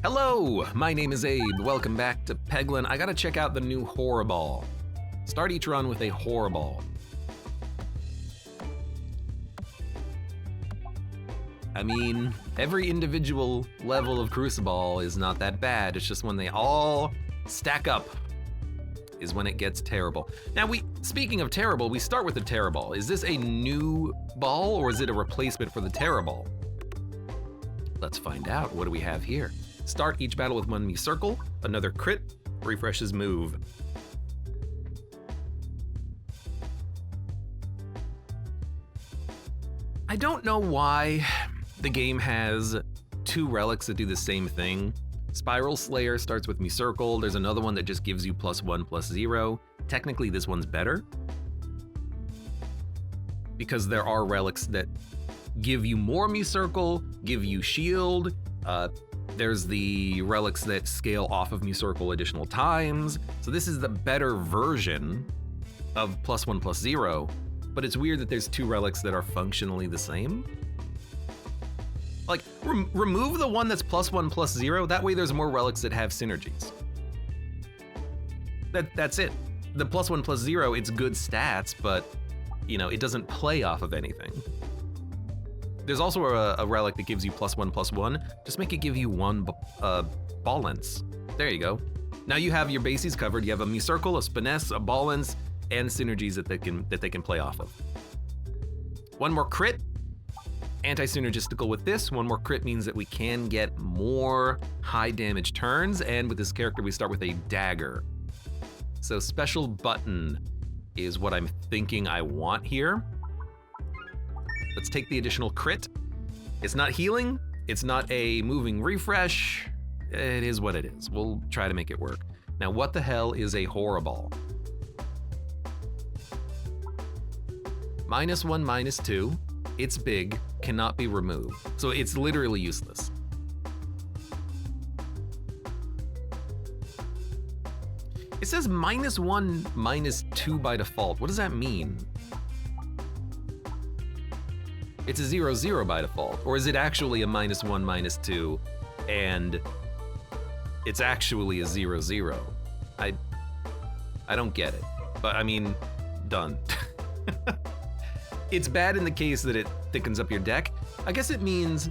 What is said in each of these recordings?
Hello, my name is Abe. Welcome back to Peglin. I gotta check out the new horror ball. Start each run with a horror ball. I mean, every individual level of Crucible is not that bad. It's just when they all stack up is when it gets terrible. Now, speaking of terrible, we start with the Terror Ball. Is this a new ball or is it a replacement for the Terror Ball? Let's find out. What do we have here? Start each battle with one circle, another crit, refreshes move. I don't know why the game has two relics that do the same thing. Spiral Slayer starts with Circle. There's another one that just gives you +1/+0. Technically, this one's better because there are relics that give you more Circle, give you shield. There's the relics that scale off of Circle additional times. So this is the better version of +1/+0, but it's weird that there's two relics that are functionally the same. Like, remove the one that's +1/+0, that way there's more relics that have synergies. That's it. The +1/+0, it's good stats, but it doesn't play off of anything. There's also a relic that gives you +1/+1. Just make it give you one ball lens. There you go. Now you have your bases covered. You have a Circle, a Spiness, a ball lens, and synergies that they can play off of. One more crit. Anti-synergistical with this. One more crit means that we can get more high damage turns, and with this character we start with a dagger. So special button is what I'm thinking I want here. Let's take the additional crit. It's not healing, it's not a moving refresh. It is what it is. We'll try to make it work. Now, what the hell is a horror ball? -1, -2. It's big, cannot be removed. So it's literally useless. It says -1, -2 by default. What does that mean? It's a 0/0 by default. Or is it actually a -1, -2, and it's actually a 0/0? I don't get it, but I mean, done. It's bad in the case that it thickens up your deck. I guess it means...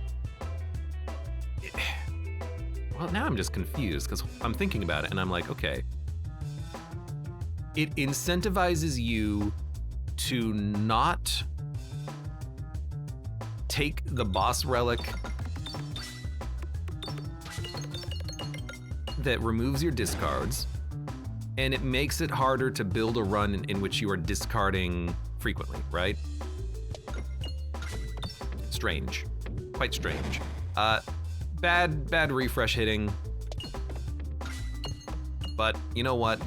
Well, now I'm just confused because I'm thinking about it and I'm like, okay. It incentivizes you to not take the boss relic that removes your discards, and it makes it harder to build a run in which you are discarding frequently, right? Strange, quite strange. Bad refresh hitting, but you know what?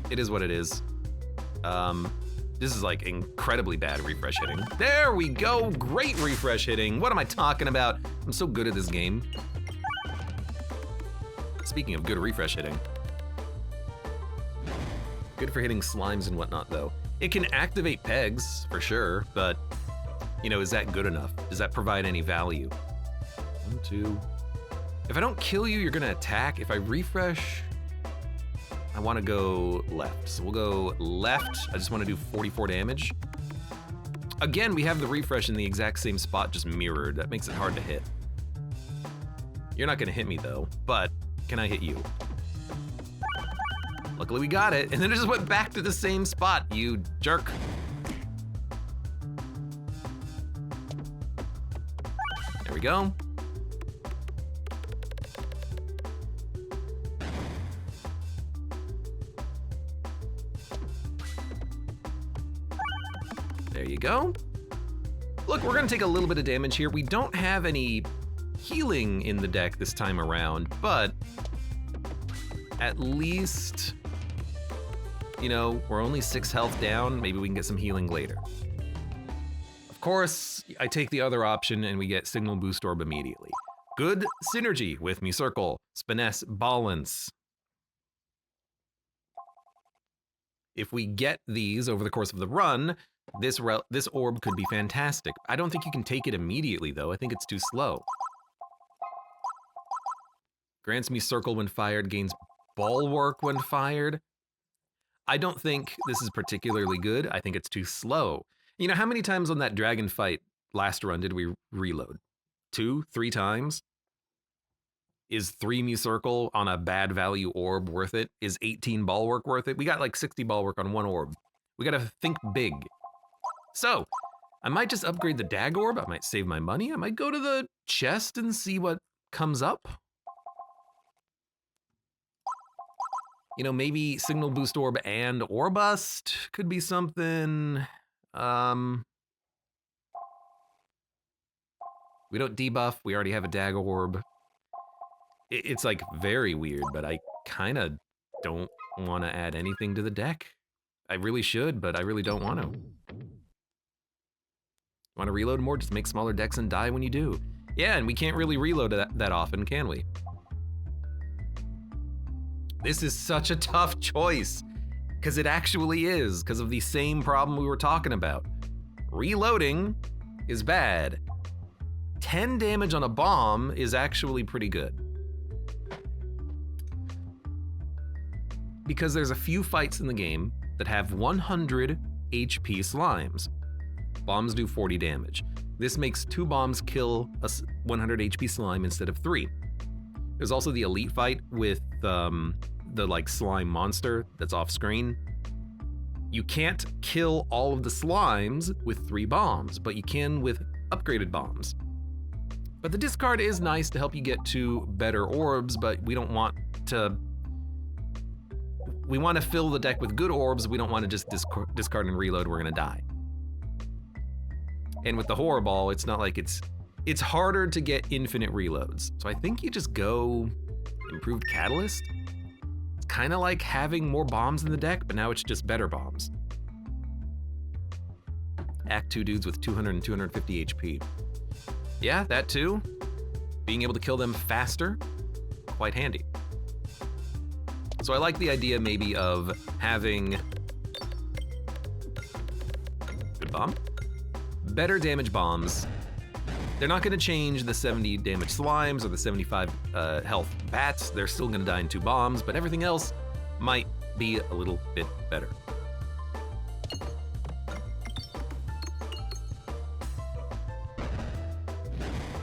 It is what it is. This is like incredibly bad refresh hitting. There we go, great refresh hitting. What am I talking about? I'm so good at this game. Speaking of good refresh hitting. Good for hitting slimes and whatnot though. It can activate pegs, for sure, but is that good enough? Does that provide any value? 1, 2. If I don't kill you, you're gonna attack. If I refresh, I wanna go left. So we'll go left. I just wanna do 44 damage. Again, we have the refresh in the exact same spot, just mirrored. That makes it hard to hit. You're not gonna hit me though, but can I hit you? Luckily we got it, and then it just went back to the same spot, you jerk. There we go. There you go. Look, we're gonna take a little bit of damage here. We don't have any healing in the deck this time around, but at least, we're only 6 health down. Maybe we can get some healing later. Of course, I take the other option and we get Signal Boost Orb immediately. Good synergy with Circle, Spiness, Balance. If we get these over the course of the run, this orb could be fantastic. I don't think you can take it immediately though. I think it's too slow. Grants me circle when fired, gains bulwark when fired. I don't think this is particularly good. I think it's too slow. You know, how many times on that dragon fight last run did we reload? 2, 3 times? Is 3 mu circle on a bad value orb worth it? Is 18 bulwark worth it? We got like 60 bulwark on 1 orb. We gotta think big. So, I might just upgrade the dag orb. I might save my money. I might go to the chest and see what comes up. You know, maybe signal boost orb and orbust could be something. We don't debuff. We already have a dag orb. It's like very weird, but I kind of don't want to add anything to the deck. I really should, but I really don't want to. Want to reload more? Just make smaller decks and die when you do. Yeah, and we can't really reload that often, can we? This is such a tough choice, because it actually is, because of the same problem we were talking about. Reloading is bad. 10 damage on a bomb is actually pretty good. Because there's a few fights in the game that have 100 HP slimes. Bombs do 40 damage. This makes 2 bombs kill a 100 HP slime instead of 3. There's also the elite fight with the like slime monster that's off screen. You can't kill all of the slimes with 3 bombs, but you can with upgraded bombs. But the discard is nice to help you get to better orbs, but we don't want to. We want to fill the deck with good orbs. We don't want to just discard and reload. We're gonna die. And with the horror ball, it's not like it's harder to get infinite reloads. So I think you just go improved catalyst. It's kind of like having more bombs in the deck, but now it's just better bombs. Act 2 dudes with 200 and 250 HP. Yeah, that too. Being able to kill them faster, quite handy. So I like the idea maybe of having good bomb, better damage bombs. They're not gonna change the 70 damage slimes or the 75 health bats. They're still gonna die in 2 bombs, but everything else might be a little bit better.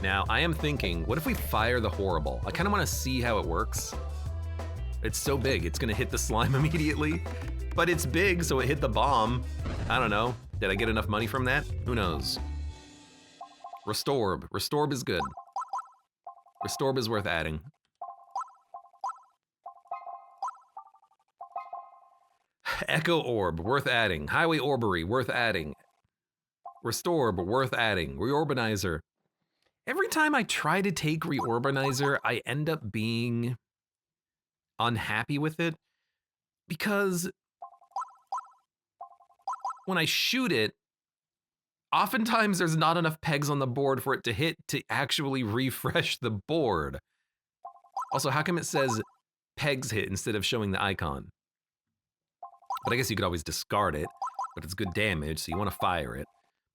Now, I am thinking, what if we fire the horror ball? I kinda wanna see how it works. It's so big, it's gonna hit the slime immediately, but it's big, so it hit the bomb. I don't know, did I get enough money from that? Who knows? Restorb. Restorb is good. Restorb is worth adding. Echo Orb, worth adding. Highway Orbery, worth adding. Restorb, worth adding. Reorbanizer. Every time I try to take Reorbanizer, I end up being unhappy with it because when I shoot it, oftentimes there's not enough pegs on the board for it to hit to actually refresh the board. Also, how come it says pegs hit instead of showing the icon? But I guess you could always discard it, but it's good damage, so you want to fire it.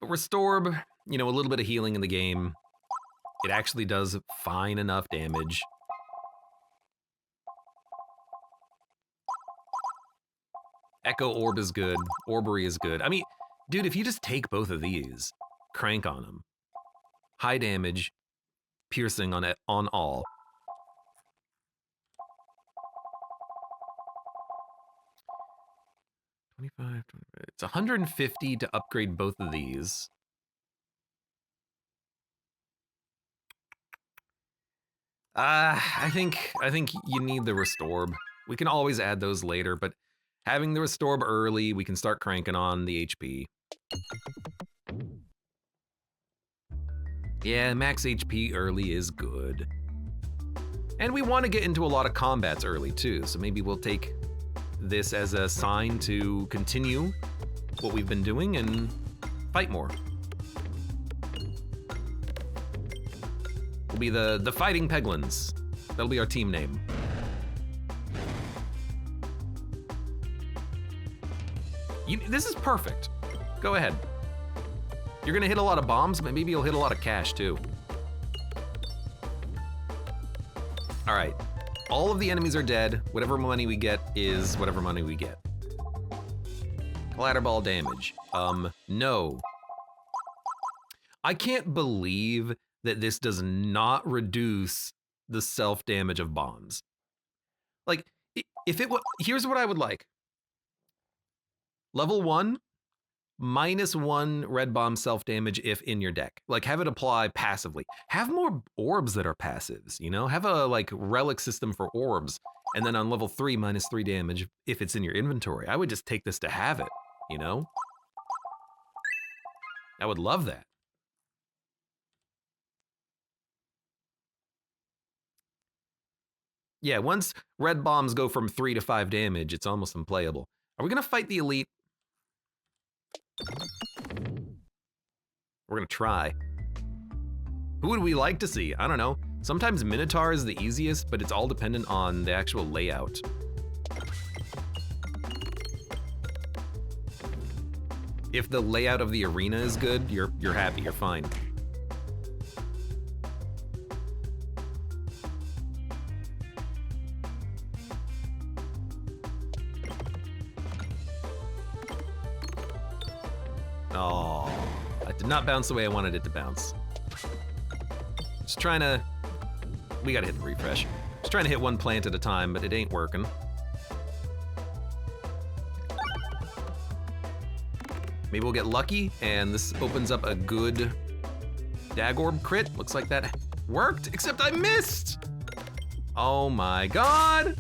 But Restorb, you know, a little bit of healing in the game. It actually does fine enough damage. Echo Orb is good. Orbery is good. I mean, dude, if you just take both of these, crank on them. High damage, piercing on all. It's 150 to upgrade both of these. I think you need the Restorb. We can always add those later, but having the Restorb early, we can start cranking on the HP. Yeah, max HP early is good. And we want to get into a lot of combats early too, so maybe we'll take this as a sign to continue what we've been doing and fight more. We'll be the Fighting Peglins. That'll be our team name. This is perfect. Go ahead. You're gonna hit a lot of bombs, but maybe you'll hit a lot of cash too. All right, All of the enemies are dead. Whatever money we get is whatever money we get. Clatterball damage. No. I can't believe that this does not reduce the self-damage of bombs. Like, if it was, here's what I would like. Level 1, -1 red bomb self-damage if in your deck. Like, have it apply passively. Have more orbs that are passives, you know? Have a, like, relic system for orbs. And then on level 3, -3 damage if it's in your inventory. I would just take this to have it, you know? I would love that. Yeah, once red bombs go from 3 to 5 damage, it's almost unplayable. Are we gonna fight the elite? We're gonna try. Who would we like to see? I don't know. Sometimes Minotaur is the easiest, but it's all dependent on the actual layout. If the layout of the arena is good, you're happy, you're fine. Oh, that did not bounce the way I wanted it to bounce. Just trying to, we gotta hit the refresh. Just trying to hit one plant at a time, but it ain't working. Maybe we'll get lucky, and this opens up a good Dagorb crit. Looks like that worked, except I missed! Oh my god!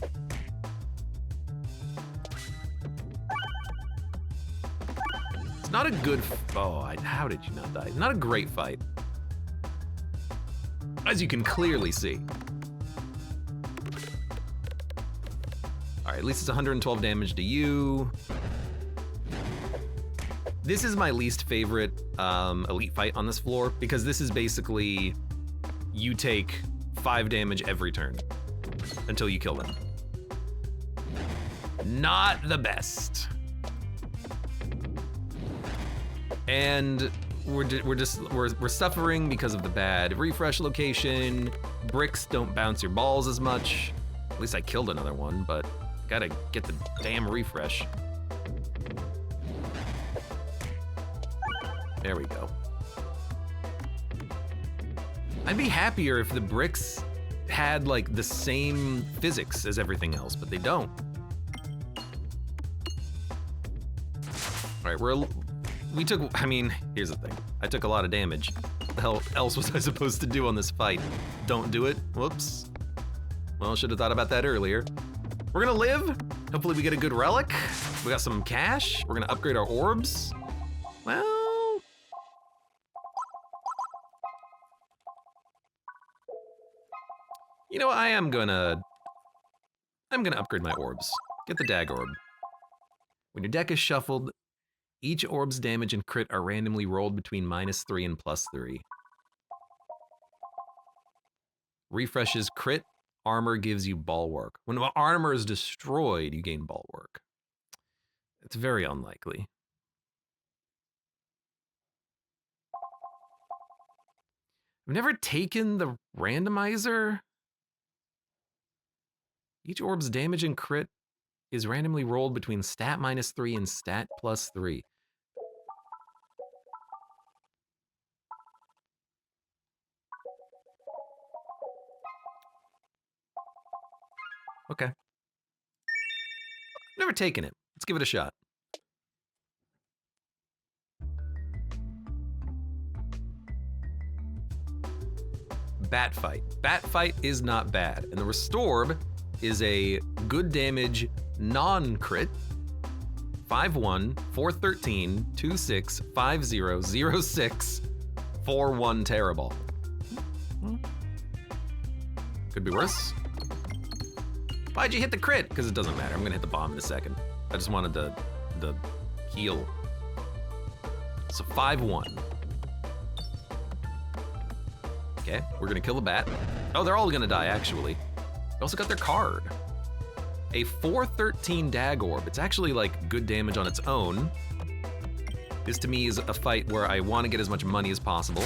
It's not a good, how did you not die? Not a great fight. As you can clearly see. All right, at least it's 112 damage to you. This is my least favorite elite fight on this floor because this is basically you take 5 damage every turn until you kill them. Not the best. And we're suffering because of the bad refresh location. Bricks don't bounce your balls as much. At least I killed another one, but gotta get the damn refresh. There we go. I'd be happier if the bricks had like the same physics as everything else, but they don't. All right, I mean, here's the thing. I took a lot of damage. What the hell else was I supposed to do on this fight? Don't do it, whoops. Well, should have thought about that earlier. We're gonna live. Hopefully we get a good relic. We got some cash. We're gonna upgrade our orbs. Well, you know, I'm gonna upgrade my orbs. Get the Dag Orb. When your deck is shuffled, each orb's damage and crit are randomly rolled between -3 and +3. Refreshes crit, armor gives you bulwark. When armor is destroyed, you gain bulwark. It's very unlikely. I've never taken the randomizer. Each orb's damage and crit is randomly rolled between stat -3 and stat +3. Okay. Never taken it. Let's give it a shot. Bat Fight. Bat Fight is not bad, and the Restorb is a good damage non-crit. 5-1, 4-13, 2-6, 5-0, 0-6, 4-1 Terrible. Could be worse. Why'd you hit the crit? Because it doesn't matter. I'm gonna hit the bomb in a second. I just wanted the heal. So 5-1. Okay, we're gonna kill the bat. Oh, they're all gonna die, actually. They also got their card. A 4-13 Dag Orb. It's actually like good damage on its own. This to me is a fight where I want to get as much money as possible.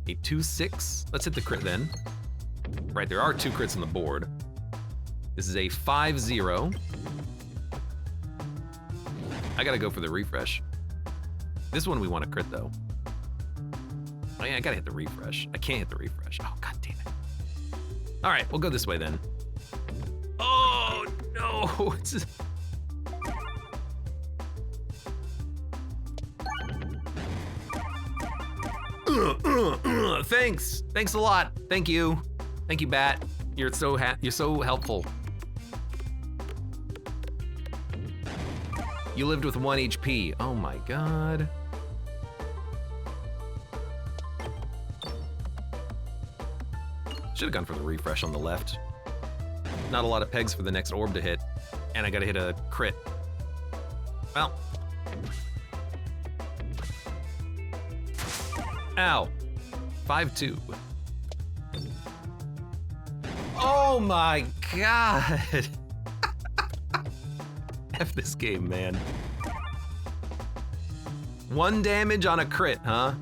A 2-6. Let's hit the crit then. right? There are 2 crits on the board. This is a 5-0. I gotta go for the refresh. This one we want to crit though. Oh yeah, I gotta hit the refresh. I can't hit the refresh. Oh, god damn it. All right, we'll go this way then. Oh, no. It's just... Thanks. Thanks a lot. Thank you. Thank you, Bat. You're so helpful. You lived with 1 HP. Oh my god. Should've gone for the refresh on the left. Not a lot of pegs for the next orb to hit. And I gotta hit a crit. Well. Ow. 5-2. Oh my god. F this game, man. 1 damage on a crit, huh?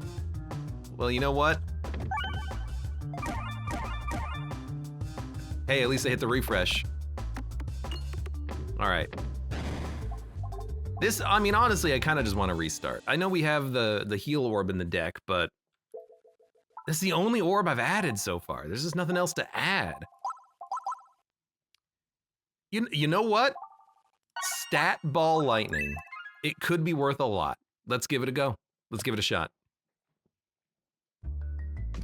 Well, you know what? Hey, at least I hit the refresh. All right. This, I mean, honestly, I kind of just want to restart. I know we have the heal orb in the deck, but this is the only orb I've added so far. There's just nothing else to add. You know what? Stat Ball Lightning. It could be worth a lot. Let's give it a go. Let's give it a shot.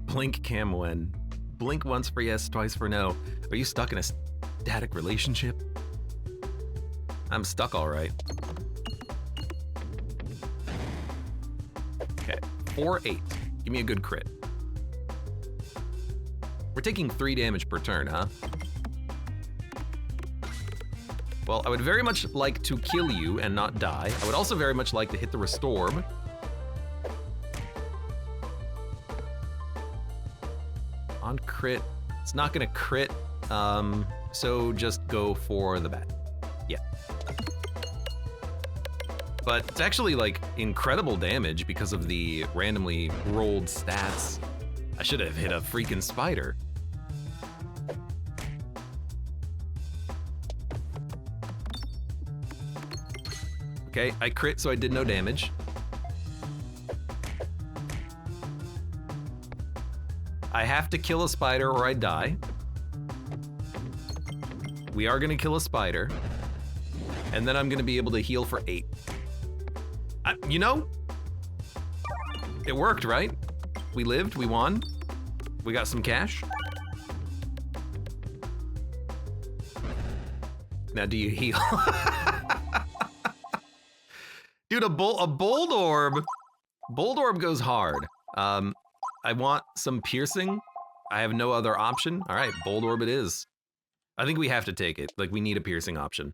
Blink Camwen. Blink once for yes, twice for no. Are you stuck in a static relationship? I'm stuck, all right. Okay, 4-8. Give me a good crit. We're taking 3 damage per turn, huh? Well, I would very much like to kill you and not die. I would also very much like to hit the restore. On crit, it's not gonna crit, so just go for the bat. Yeah. But it's actually like incredible damage because of the randomly rolled stats. I should have hit a freaking spider. Okay, I crit, so I did no damage. I have to kill a spider or I die. We are gonna kill a spider. And then I'm gonna be able to heal for 8. You know, it worked, right? We lived, we won. We got some cash. Now do you heal? Dude, a bold orb. Bold orb goes hard. I want some piercing. I have no other option. All right, bold orb it is. I think we have to take it. Like, we need a piercing option.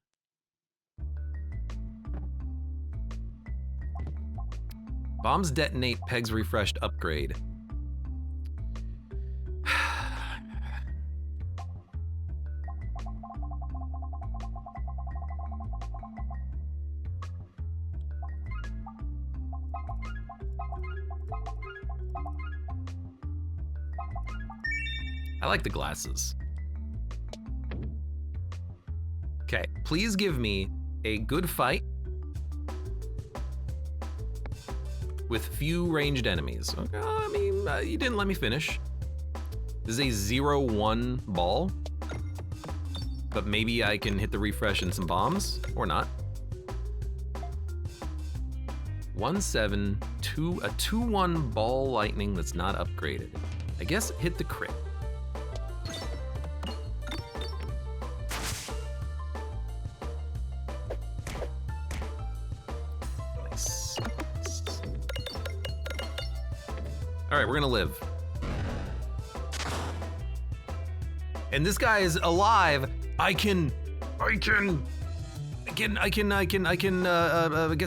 Bombs detonate, pegs refreshed, upgrade. I like the glasses. Okay, please give me a good fight with few ranged enemies. Okay, I mean, you didn't let me finish. This is a 0-1 ball, but maybe I can hit the refresh and some bombs, or not. 1-7, a 2-1 ball lightning that's not upgraded. I guess hit the crit. All right, we're gonna live. And this guy is alive. I can get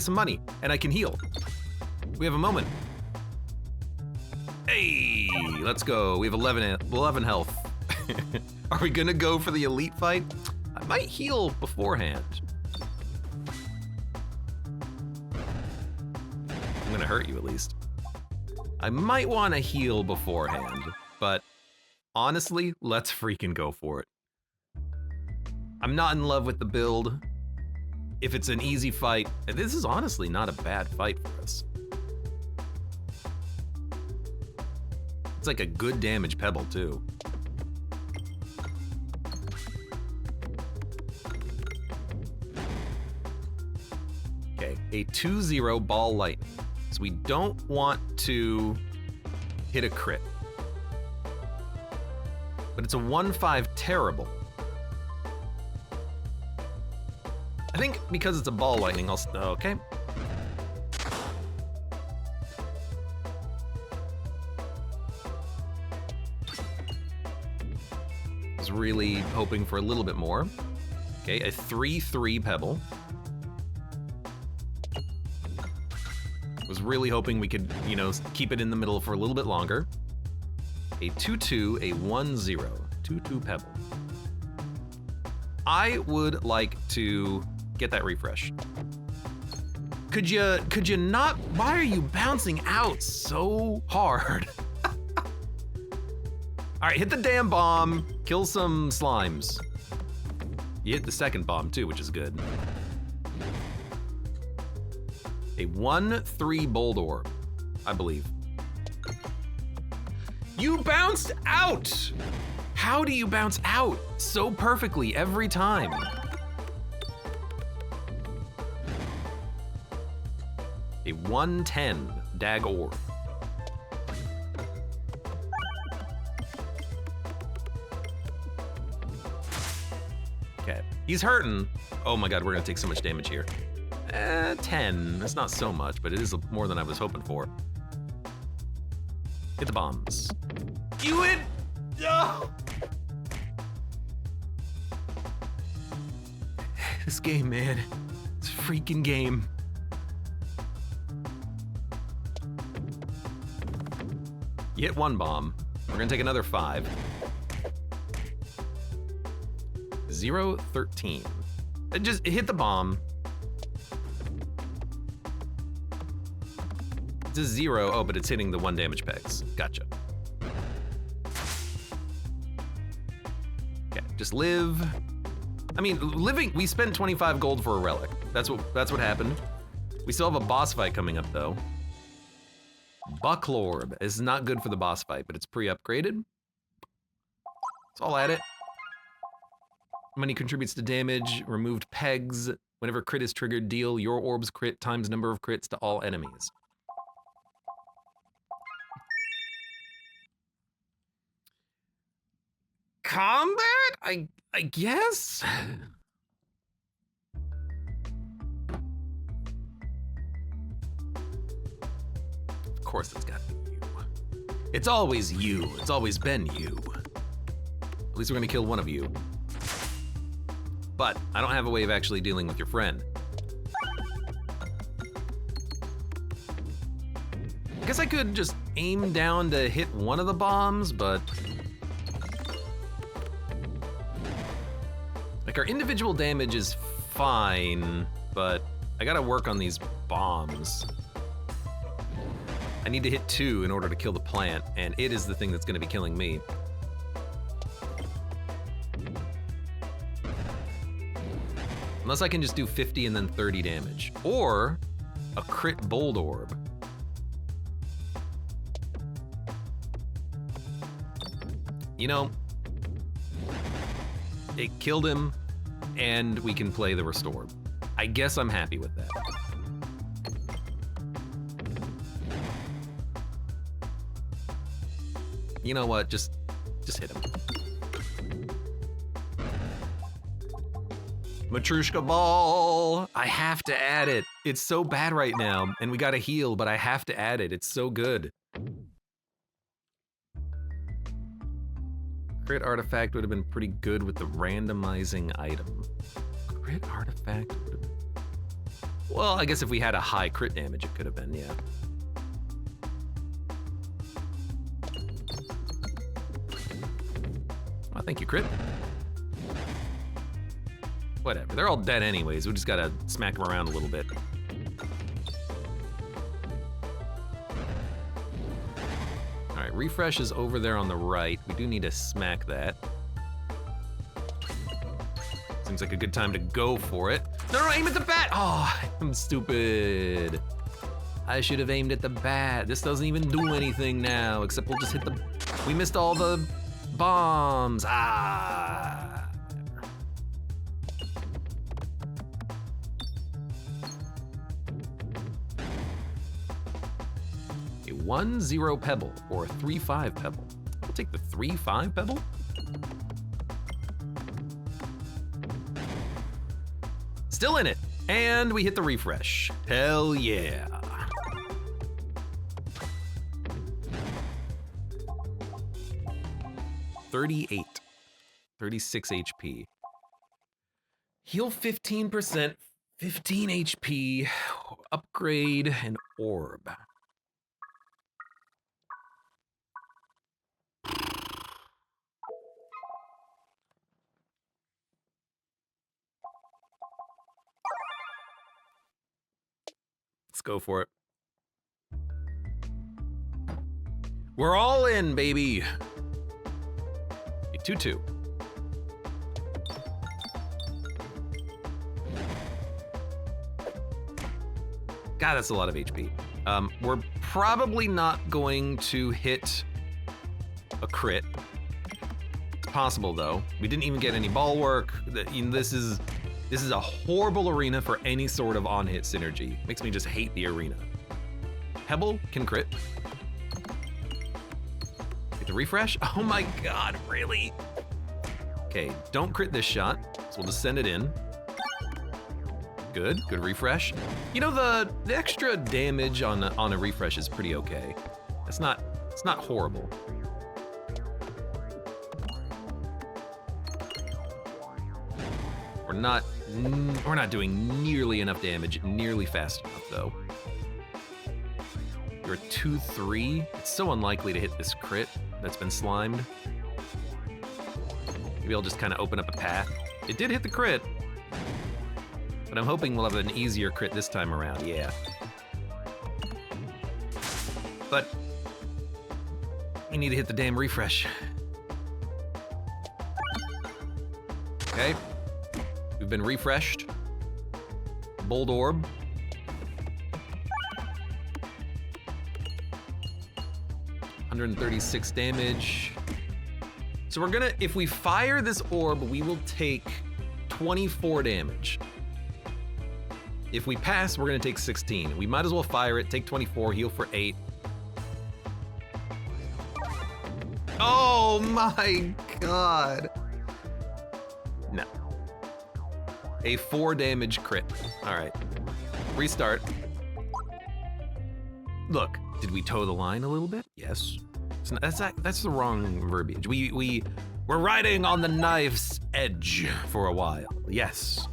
some money and I can heal. We have a moment. Hey, let's go. We have 11 health. Are we gonna go for the elite fight? I might heal beforehand. I'm gonna hurt you at least. I might want to heal beforehand, but Honestly, let's freaking go for it. I'm not in love with the build. If it's an easy fight, this is honestly not a bad fight for us. It's like a good damage pebble too. Okay, a 2-0 ball lightning. So we don't want to hit a crit. But it's a 1-5 terrible. I think because it's a ball lightning, I'll, okay. I was really hoping for a little bit more. Okay, a 3-3 pebble. Was really hoping we could, you know, keep it in the middle for a little bit longer. A 2-2, a 1-0, 2-2 pebble. I would like to get that refresh. Could you not? Why are you bouncing out so hard? All right, hit the damn bomb, kill some slimes. You hit the second bomb too, which is good. A 1-3 bold orb, I believe. You bounced out! How do you bounce out so perfectly every time? A 1-10 dag orb. Okay, he's hurting. Oh my god, we're gonna take so much damage here. 10, that's not so much, but it is more than I was hoping for. Hit the bombs. You hit, oh! This game, man, it's a freaking game. You hit one bomb, we're gonna take another 5. 0-13. Just hit the bomb. It's a 0, oh, but it's hitting the 1 damage pegs. Gotcha. Okay, just live. I mean, living, we spent 25 gold for a relic. That's what happened. We still have a boss fight coming up though. Bucklorb is not good for the boss fight, but it's pre-upgraded. So I'll add it. Money contributes to damage, removed pegs. Whenever crit is triggered, deal your orbs crit times number of crits to all enemies. Combat? I guess? Of course it's gotta be you. It's always you. It's always been you. At least we're gonna kill one of you. But I don't have a way of actually dealing with your friend. I guess I could just aim down to hit one of the bombs, but... like, our individual damage is fine, but I gotta work on these bombs. I need to hit 2 in order to kill the plant, and it is the thing that's gonna be killing me. Unless I can just do 50 and then 30 damage. Or a crit bold orb. You know, it killed him, and we can play the restore. I guess I'm happy with that. You know what, just hit him. Matryoshka ball, I have to add it. It's so bad right now, and we gotta heal, but I have to add it, it's so good. Crit artifact would have been pretty good with the randomizing item. Crit artifact would have been... well, I guess if we had a high crit damage, it could have been, yeah. Well, thank you, crit. Whatever, they're all dead anyways. We just gotta smack them around a little bit. All right, refresh is over there on the right. We do need to smack that. Seems like a good time to go for it. No, aim at the bat! Oh, I'm stupid. I should have aimed at the bat. This doesn't even do anything now, except we'll just hit the... We missed all the bombs. Ah. A 1-0 pebble or a 3-5 pebble. I'll take the 3-5 pebble. Still in it, and we hit the refresh. Hell yeah. $38, 36 HP. Heal 15%, 15 HP, upgrade an orb. Let's go for it. We're all in, baby. 2-2. God, that's a lot of HP. We're probably not going to hit a crit. It's possible though. We didn't even get any ball work. This is a horrible arena for any sort of on-hit synergy. Makes me just hate the arena. Pebble can crit. Get the refresh. Oh my God, really? Okay, don't crit this shot, so we'll just send it in. Good refresh. You know, the extra damage on a refresh is pretty okay. It's not horrible. We're not doing nearly enough damage, nearly fast enough though. You're a 2-3. It's so unlikely to hit this crit that's been slimed. Maybe I'll just kind of open up a path. It did hit the crit, but I'm hoping we'll have an easier crit this time around, yeah. But we need to hit the damn refresh. Okay, we've been refreshed. Bold orb. $136 damage. So we're gonna, if we fire this orb, we will take 24 damage. If we pass, we're gonna take 16. We might as well fire it, take 24, heal for 8. Oh my God. No. A 4 damage crit. All right, restart. Look, did we toe the line a little bit? Yes. That's the wrong verbiage. We're riding on the knife's edge for a while. Yes.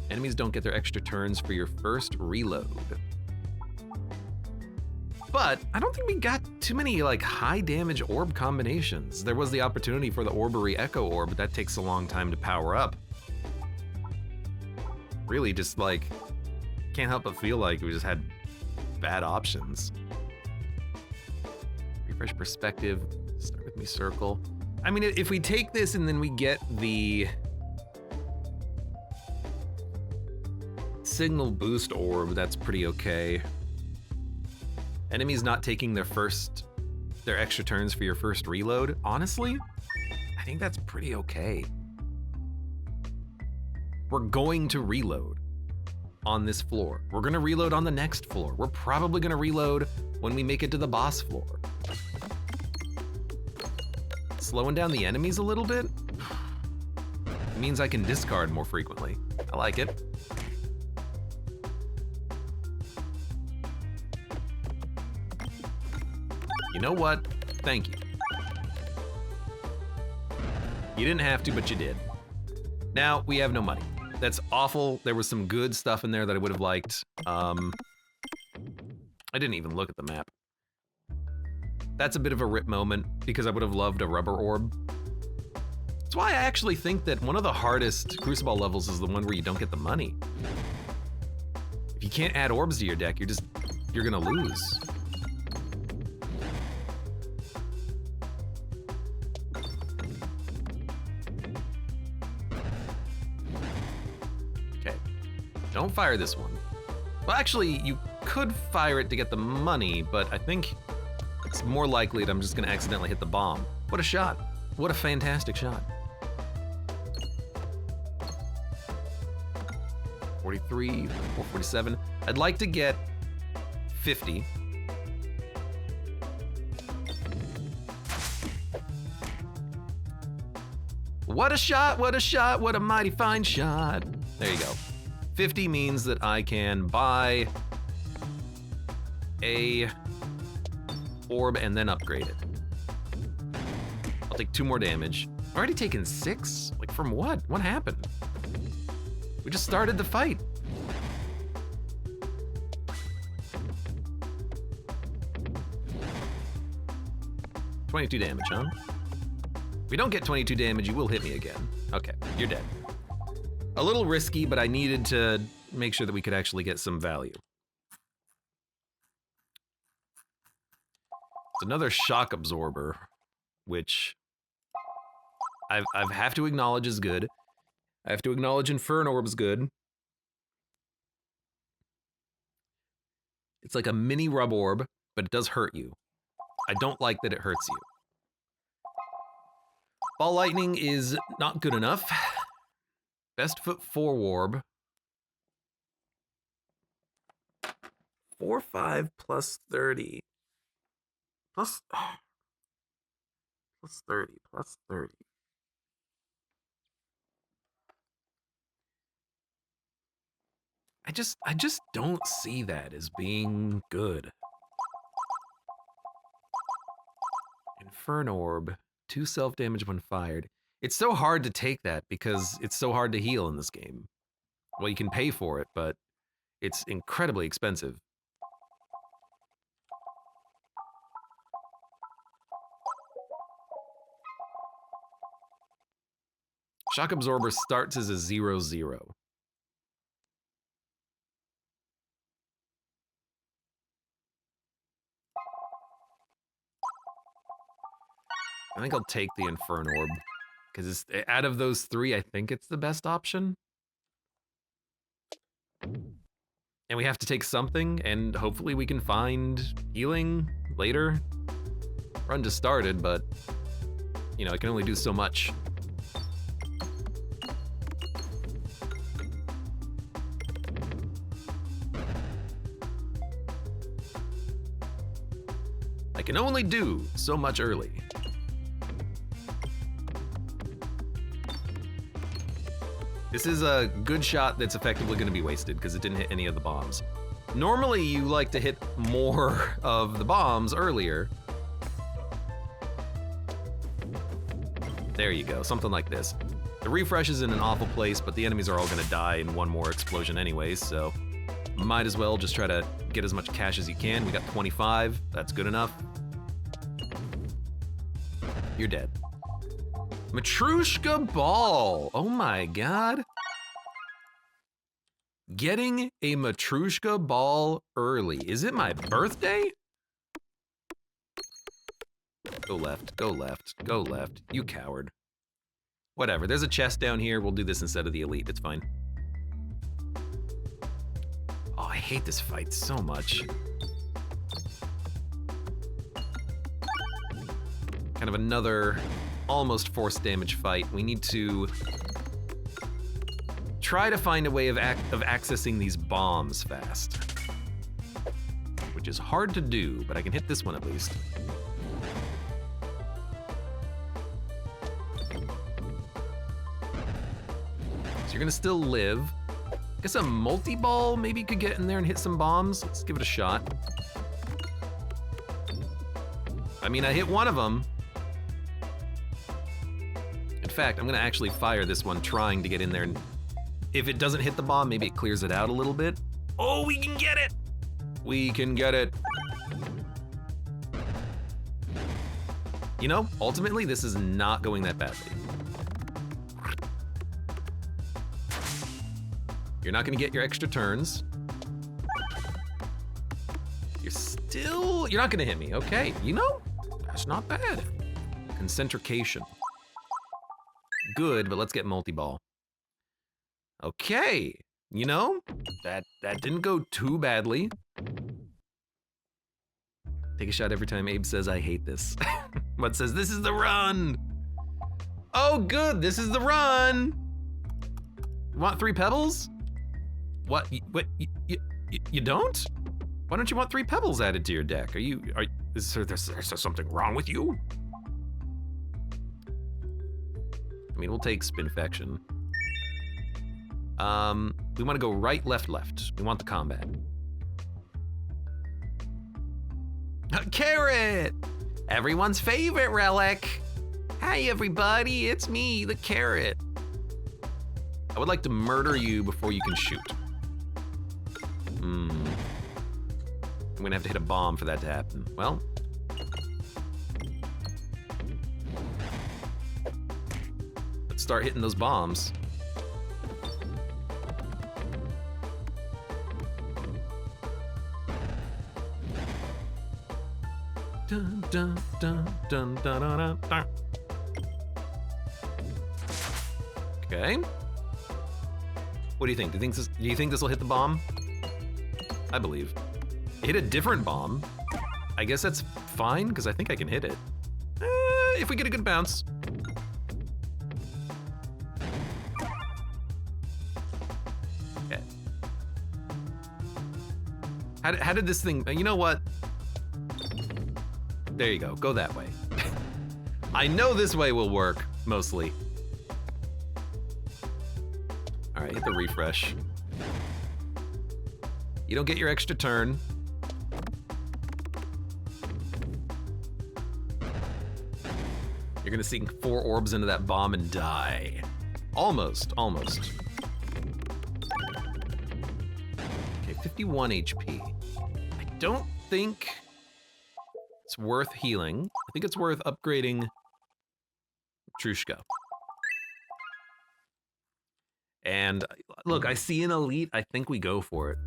Enemies don't get their extra turns for your first reload. But I don't think we got too many like high damage orb combinations. There was the opportunity for the Orbery Echo Orb, but that takes a long time to power up. Really just like, can't help but feel like we just had bad options. Refresh perspective, start with me circle. I mean, if we take this and then we get the signal boost orb, that's pretty okay. Enemies not taking their extra turns for your first reload. Honestly, I think that's pretty okay. We're going to reload on this floor. We're gonna reload on the next floor. We're probably gonna reload when we make it to the boss floor. Slowing down the enemies a little bit means I can discard more frequently. I like it. You know what? Thank you. You didn't have to, but you did. Now, we have no money. That's awful. There was some good stuff in there that I would have liked. I didn't even look at the map. That's a bit of a rip moment because I would have loved a rubber orb. That's why I actually think that one of the hardest Crucible levels is the one where you don't get the money. If you can't add orbs to your deck, you're gonna lose. Don't fire this one. Well, actually, you could fire it to get the money, but I think it's more likely that I'm just gonna accidentally hit the bomb. What a shot. What a fantastic shot. 43, 447. I'd like to get 50. What a shot, what a shot, what a mighty fine shot. There you go. 50 means that I can buy a orb and then upgrade it. I'll take 2 more damage. I've already taken 6? Like from what? What happened? We just started the fight. $22 damage, huh? If we don't get 22 damage, you will hit me again. Okay, you're dead. A little risky, but I needed to make sure that we could actually get some value. It's another shock absorber, which I have to acknowledge is good. I have to acknowledge Inferno Orb's good. It's like a mini rub orb, but it does hurt you. I don't like that it hurts you. Ball Lightning is not good enough. Best foot 4 orb. 4, 5 plus 30. Plus 30, plus 30. I just don't see that as being good. Inferno Orb, 2 self-damage when fired. It's so hard to take that because it's so hard to heal in this game. Well, you can pay for it, but it's incredibly expensive. Shock Absorber starts as a 0/0. I think I'll take the Inferno Orb, because out of those 3, I think it's the best option. And we have to take something, and hopefully we can find healing later. Run just started, but, you know, I can only do so much. I can only do so much early. This is a good shot that's effectively going to be wasted because it didn't hit any of the bombs. Normally, you like to hit more of the bombs earlier. There you go, something like this. The refresh is in an awful place, but the enemies are all going to die in one more explosion anyways, so might as well just try to get as much cash as you can. We got 25, that's good enough. You're dead. Matrushka Ball. Oh my god. Getting a Matrushka Ball early. Is it my birthday? Go left, go left, go left. You coward. Whatever, there's a chest down here. We'll do this instead of the elite, it's fine. Oh, I hate this fight so much. Kind of another almost force damage fight. We need to try to find a way of accessing these bombs fast, which is hard to do, but I can hit this one at least. So you're gonna still live. I guess a multi-ball maybe could get in there and hit some bombs. Let's give it a shot. I mean, I hit one of them. In fact, I'm gonna actually fire this one trying to get in there, and if it doesn't hit the bomb, maybe it clears it out a little bit. Oh, we can get it! We can get it. You know, ultimately, this is not going that badly. You're not gonna get your extra turns. You're not gonna hit me, okay. You know, that's not bad. Concentrication. Good, but let's get multi-ball. Okay, You know, that didn't go too badly. Take a shot every time Abe says, I hate this. But says, this is the run. Oh, good, this is the run. You want 3 pebbles? What, you don't? Why don't you want 3 pebbles added to your deck? Is there something wrong with you? I mean, we'll take Spinfection. We want to go right, left, left. We want the combat. Carrot! Everyone's favorite relic. Hi, everybody, it's me, the carrot. I would like to murder you before you can shoot. I'm gonna have to hit a bomb for that to happen. Well. Let's start hitting those bombs. Dun, dun, dun, dun, dun, dun, dun, dun. Okay. What do you think? Do you think this will hit the bomb? I believe. It hit a different bomb. I guess that's fine, because I think I can hit it. If we get a good bounce. Okay. How did this thing, you know what? There you go that way. I know this way will work, mostly. All right, hit the refresh. You don't get your extra turn. You're gonna sink 4 orbs into that bomb and die. Almost. Okay, 51 HP. I don't think it's worth healing. I think it's worth upgrading Matrushka. And look, I see an elite, I think we go for it.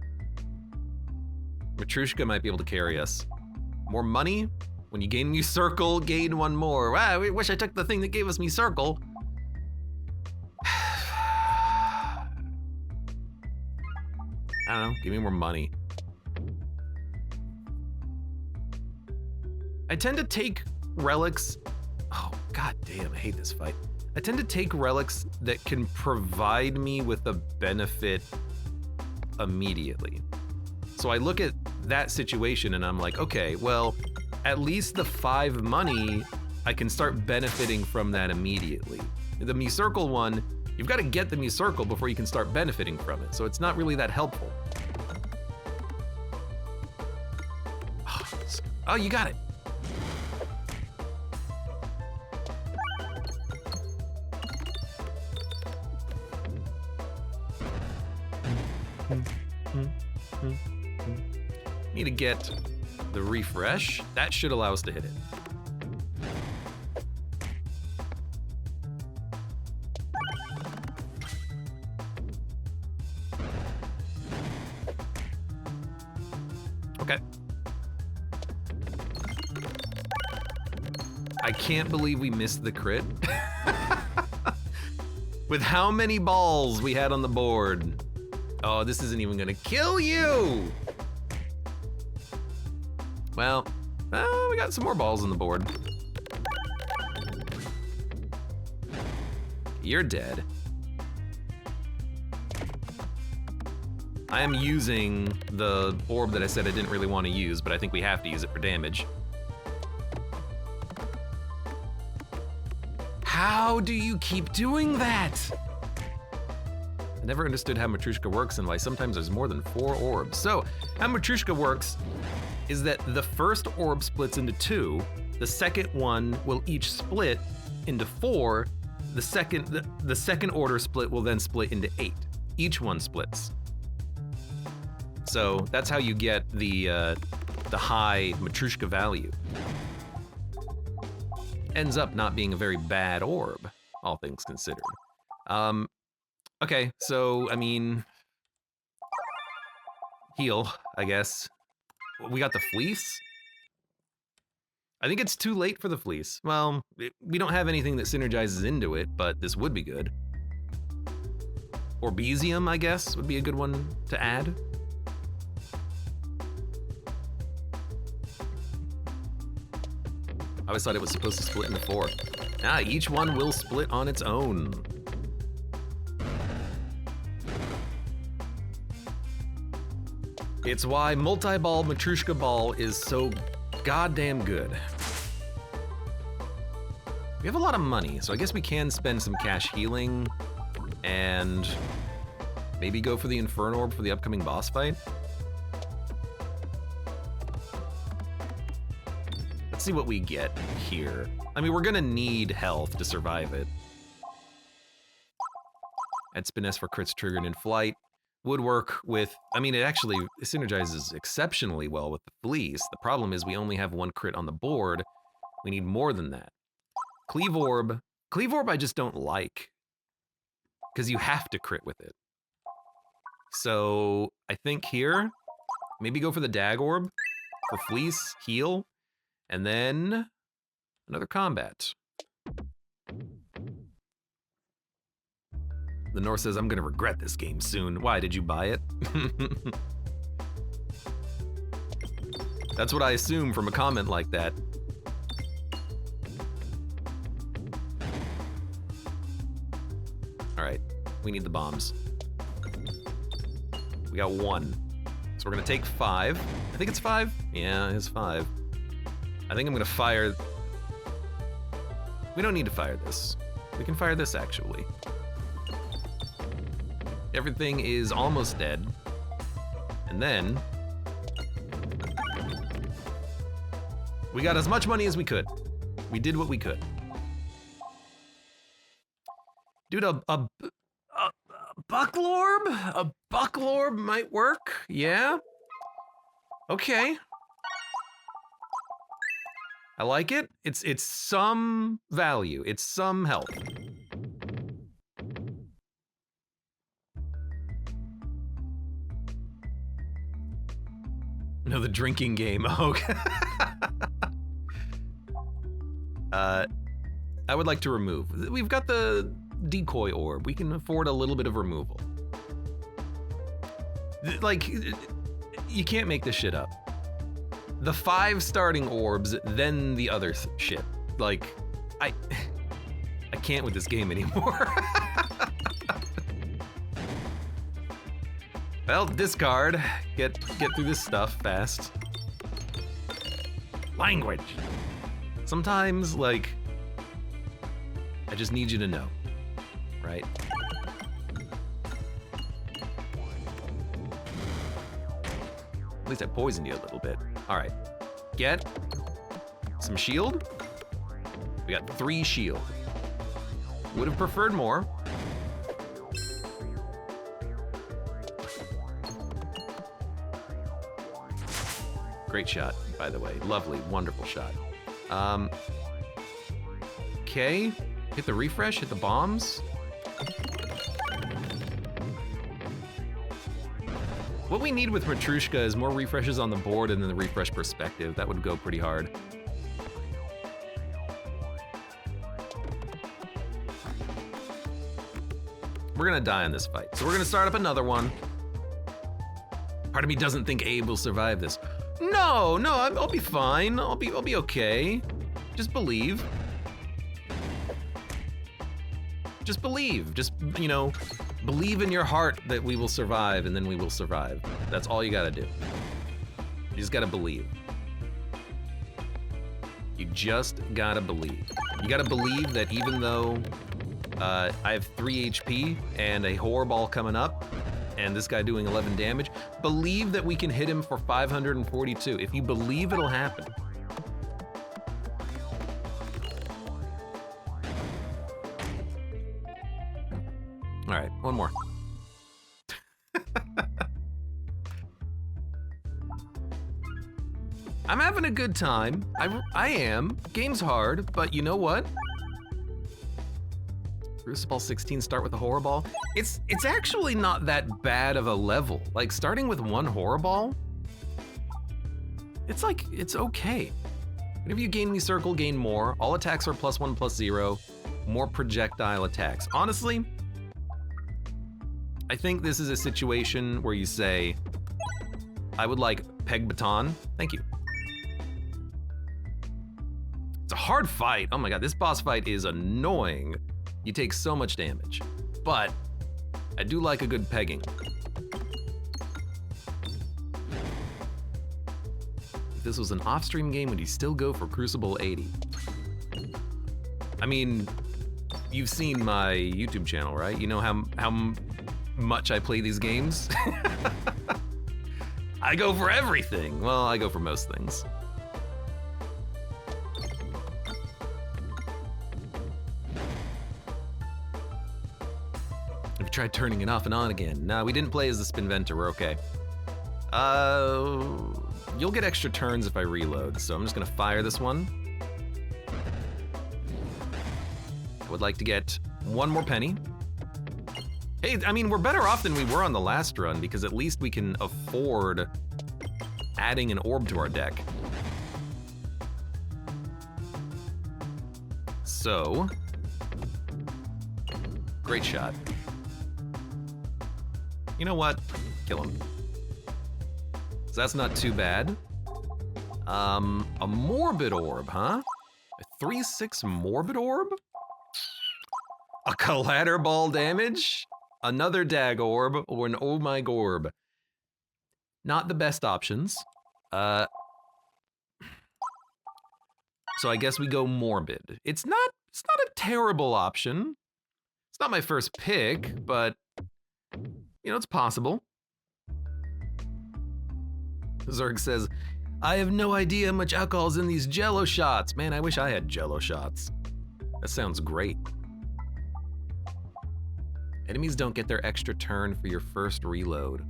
Matrushka might be able to carry us. More money? When you gain a new circle, gain 1 more. Wow, I wish I took the thing that gave us me circle. I don't know, give me more money. I tend to take relics. Oh, god damn, I hate this fight. I tend to take relics that can provide me with a benefit immediately. So I look at that situation and I'm like, okay, well, at least the 5 money, I can start benefiting from that immediately. The me circle one, you've got to get the me circle before you can start benefiting from it. So it's not really that helpful. Oh, you got it. Need to get the refresh. That should allow us to hit it. Okay. I can't believe we missed the crit. With how many balls we had on the board. Oh, this isn't even gonna kill you! Well, we got some more balls on the board. You're dead. I am using the orb that I said I didn't really want to use, but I think we have to use it for damage. How do you keep doing that? I never understood how Matrushka works and why sometimes there's more than 4 orbs. So, how Matrushka works is that the first orb splits into 2, the second one will each split into 4, the second order split will then split into 8. Each one splits. So that's how you get the high Matrushka value. Ends up not being a very bad orb, all things considered. Okay, so, I mean, heal, I guess. We got the fleece? I think it's too late for the fleece. Well, we don't have anything that synergizes into it, but this would be good. Orbesium, I guess, would be a good one to add. I always thought it was supposed to split into 4. Ah, each one will split on its own. It's why multi-ball Matryoshka Ball is so goddamn good. We have a lot of money, so I guess we can spend some cash healing and maybe go for the Inferno Orb for the upcoming boss fight. Let's see what we get here. I mean, we're gonna need health to survive it. Add Spiness for crits triggered in flight. Would work with, I mean, it actually synergizes exceptionally well with the Fleece. The problem is we only have 1 crit on the board. We need more than that. Cleave Orb. Cleave Orb I just don't like, because you have to crit with it. So I think here, maybe go for the Dag Orb for Fleece, heal, and then another combat. The North says, I'm gonna regret this game soon. Why, did you buy it? That's what I assume from a comment like that. All right, we need the bombs. We got 1. So we're gonna take 5. I think it's 5? Yeah, it's 5. I think I'm gonna fire. We don't need to fire this. We can fire this actually. Everything is almost dead. And then we got as much money as we could. We did what we could. Dude, a Bucklorb? A Bucklorb might work, yeah? Okay. I like it. It's some value. It's some health. No, the drinking game. Okay. I would like to remove. We've got the decoy orb. We can afford a little bit of removal. Like, you can't make this shit up. The 5 starting orbs, then the other shit. Like, I can't with this game anymore. Well, discard. Get through this stuff fast. Language. Sometimes, like, I just need you to know, right? At least I poisoned you a little bit. All right, get some shield. We got 3 shield. Would have preferred more. Great shot, by the way. Lovely, wonderful shot. Okay, hit the refresh, hit the bombs. What we need with Matryoshka is more refreshes on the board and then the refresh perspective. That would go pretty hard. We're gonna die in this fight, so we're gonna start up another one. Part of me doesn't think Abe will survive this. No, I'll be fine. I'll be okay. Just believe. Just believe. Just, you know, believe in your heart that we will survive, and then we will survive. That's all you gotta do. You just gotta believe. You just gotta believe. You gotta believe that even though I have 3 HP and a horror ball coming up, and this guy doing 11 damage, believe that we can hit him for 542. If you believe, it'll happen. All right, one more. I'm having a good time. I am. Game's hard, but you know what? Crucible 16, start with a horror ball. It's actually not that bad of a level. Like, starting with 1 horror ball, it's like, it's okay. Whenever you gain the circle, gain more. All attacks are +1/+0. More projectile attacks. Honestly, I think this is a situation where you say, I would like Peg Baton. Thank you. It's a hard fight. Oh my god, this boss fight is annoying. You take so much damage. But I do like a good pegging. If this was an off-stream game, would you still go for Crucible 80? I mean, you've seen my YouTube channel, right? You know how much I play these games? I go for everything. Well, I go for most things. Have you tried turning it off and on again? No, we didn't play as the Spinventor, we're okay. You'll get extra turns if I reload, so I'm just gonna fire this one. I would like to get one more penny. Hey, I mean, we're better off than we were on the last run because at least we can afford adding an orb to our deck. So, great shot. You know what? Kill him. So that's not too bad. A Morbid Orb, huh? A 3/6 Morbid Orb? A Collider Ball damage? Another Dag Orb, or an Oh My Gorb. Not the best options. So I guess we go Morbid. It's not a terrible option. It's not my first pick, but you know, it's possible. Zerg says, I have no idea how much alcohol's in these Jello shots. Man, I wish I had Jello shots. That sounds great. Enemies don't get their extra turn for your first reload.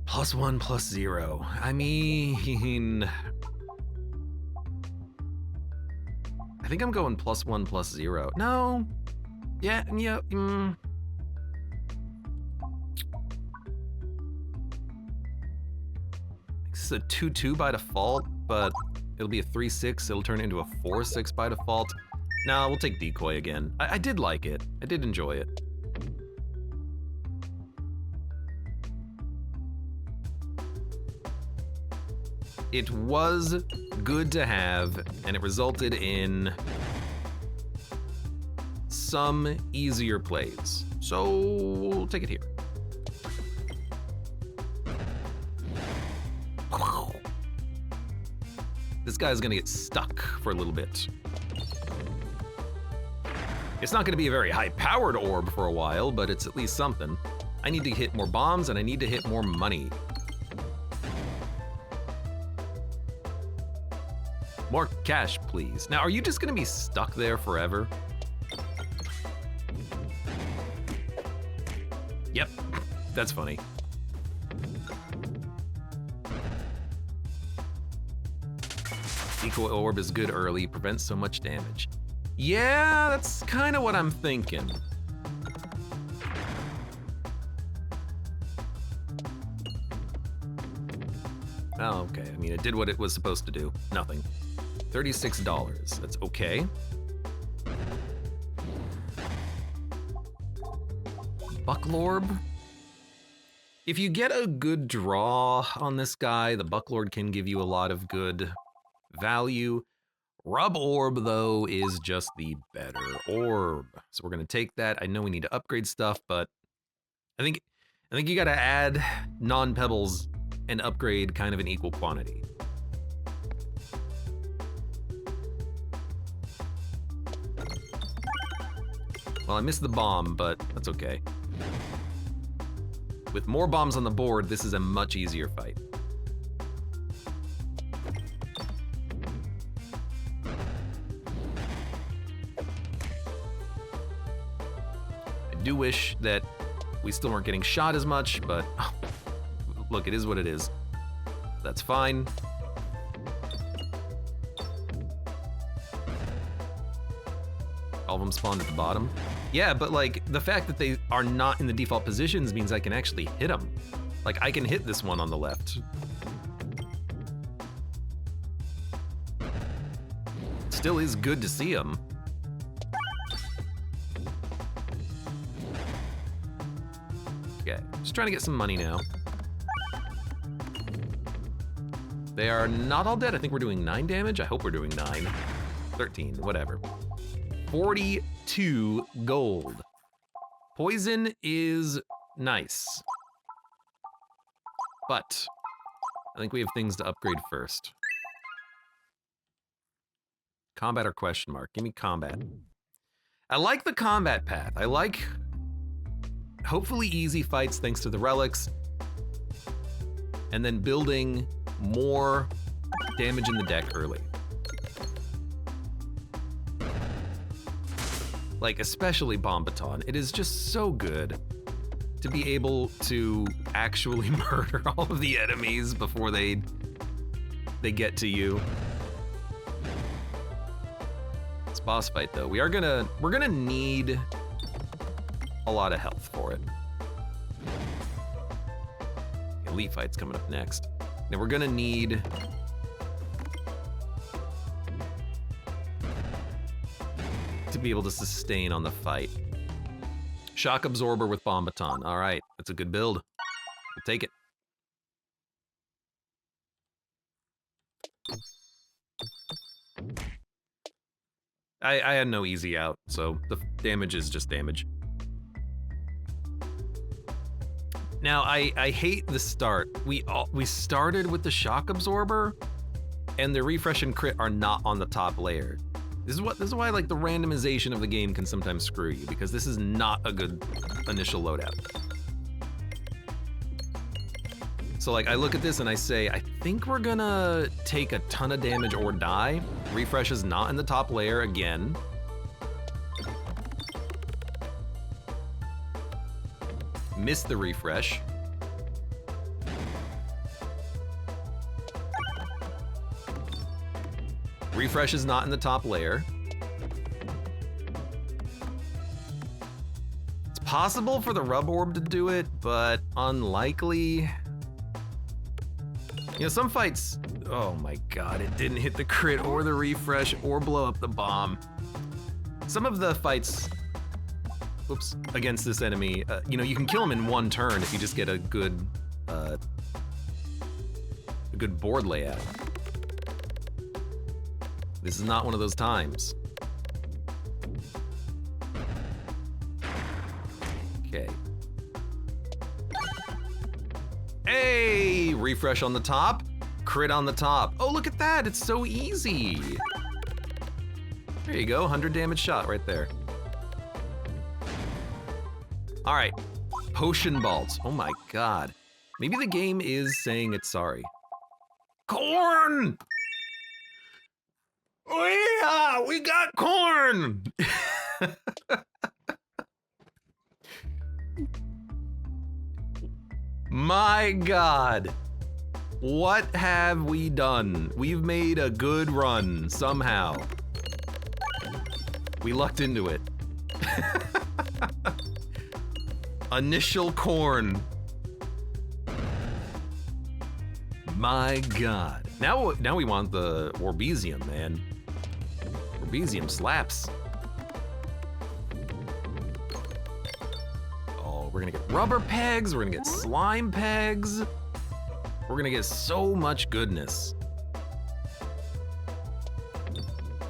+1, +0. I mean, I think I'm going +1, +0. No. Yeah. This is a 2/2 by default, but it'll be a 3/6. It'll turn into a 4/6 by default. No, we'll take Decoy again. I did like it. I did enjoy it. It was good to have, and it resulted in some easier plays. So we'll take it here. This guy's gonna get stuck for a little bit. It's not gonna be a very high-powered orb for a while, but it's at least something. I need to hit more bombs and I need to hit more money. More cash, please. Now, are you just gonna be stuck there forever? Yep, that's funny. Decoy orb is good early, prevents so much damage. Yeah, that's kind of what I'm thinking. Oh, okay. I mean, it did what it was supposed to do. Nothing. $36. That's okay. Bucklorb. If you get a good draw on this guy, the Bucklord can give you a lot of good value. Rub Orb, though, is just the better orb. So we're gonna take that. I know we need to upgrade stuff, but I think you gotta add non-pebbles and upgrade kind of an equal quantity. Well, I missed the bomb, but that's okay. With more bombs on the board, this is a much easier fight. I do wish that we still weren't getting shot as much, but look, it is what it is. That's fine. All of them spawned at the bottom. Yeah, but like the fact that they are not in the default positions means I can actually hit them. Like I can hit this one on the left. Still is good to see them. Okay, just trying to get some money now. They are not all dead. I think we're doing 9 damage. I hope we're doing 9. 13, whatever. 42 gold. Poison is nice. But I think we have things to upgrade first. Combat or question mark? Give me combat. I like the combat path. I like hopefully easy fights thanks to the relics. And then building more damage in the deck early. Like, especially Bomb Baton. It is just so good to be able to actually murder all of the enemies before they get to you. It's boss fight though. We're gonna need a lot of health for it. Elite fight's coming up next. Now we're gonna need to be able to sustain on the fight. Shock Absorber with Bomb Baton. All right, that's a good build. We'll take it. I had no easy out, so the damage is just damage. Now, I hate the start. We started with the Shock Absorber, and the Refresh and Crit are not on the top layer. This is why like the randomization of the game can sometimes screw you, because this is not a good initial loadout. So like I look at this and I say, I think we're gonna take a ton of damage or die. Refresh is not in the top layer again. Miss the refresh. Refresh is not in the top layer. It's possible for the rub orb to do it, but unlikely. You know, some fights, oh my god, it didn't hit the crit or the refresh or blow up the bomb. Some of the fights, whoops, against this enemy, you know, you can kill him in one turn if you just get a good board layout. This is not one of those times. Okay. Hey! Refresh on the top, crit on the top. Oh, look at that, it's so easy. There you go, 100 damage shot right there. All right, potion balls. Oh my god. Maybe the game is saying it's sorry. Corn! Oh yeah, we got corn! My god. What have we done? We've made a good run, somehow. We lucked into it. Initial corn. My god. Now we want the Orbesium, man. Orbesium slaps. Oh, we're gonna get rubber pegs, we're gonna get slime pegs. We're gonna get so much goodness.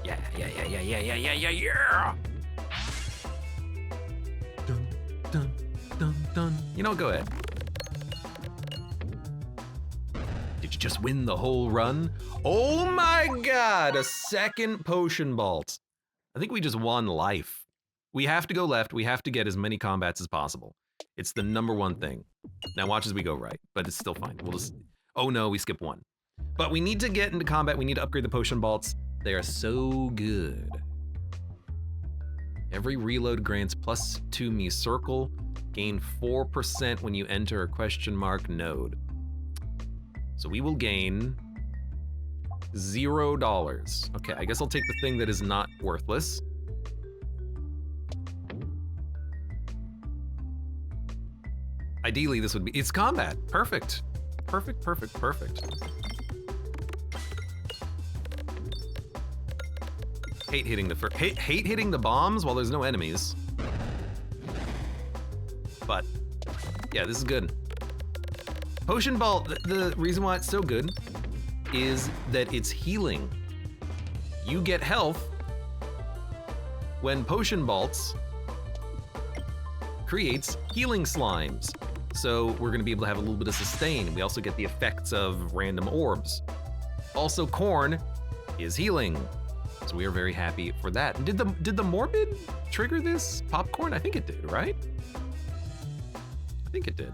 Yeah. Dun. You know, go ahead. Did you just win the whole run? Oh my god, a second potion vault. I think we just won life. We have to go left, we have to get as many combats as possible. It's the #1 thing. Now watch as we go right, but it's still fine. We'll just, oh no, we skip 1. But we need to get into combat, we need to upgrade the potion vaults. They are so good. Every reload grants +2 me circle. Gain 4% when you enter a question mark node. So we will gain $0. Okay, I guess I'll take the thing that is not worthless. Ideally, this would be, it's combat. Perfect. Perfect. Hate hitting the bombs while there's no enemies. But Yeah, this is good. Potion Ball, the reason why it's so good is that it's healing. You get health when Potion Balls creates healing slimes. So we're gonna be able to have a little bit of sustain. We also get the effects of random orbs. Also, corn is healing. So we are very happy for that. And did the morbid trigger this popcorn? I think it did, right? I think it did.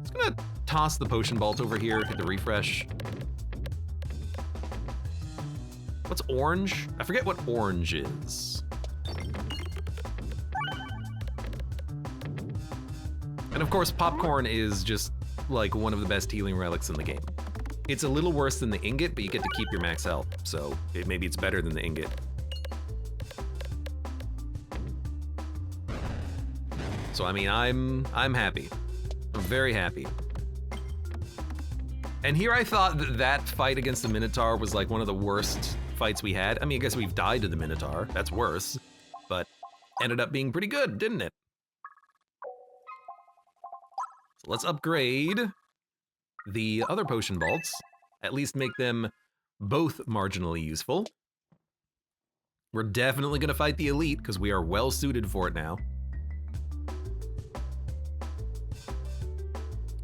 Just gonna toss the potion vault over here, hit the refresh. What's orange? I forget what orange is. And of course, popcorn is just like one of the best healing relics in the game. It's a little worse than the ingot, but you get to keep your max health, so maybe it's better than the ingot. So I mean, I'm happy. I'm very happy. And here I thought that fight against the Minotaur was like one of the worst fights we had. I mean, I guess we've died to the Minotaur. That's worse, but ended up being pretty good, didn't it? So let's upgrade the other potion vaults, at least make them both marginally useful. We're definitely gonna fight the elite because we are well suited for it now.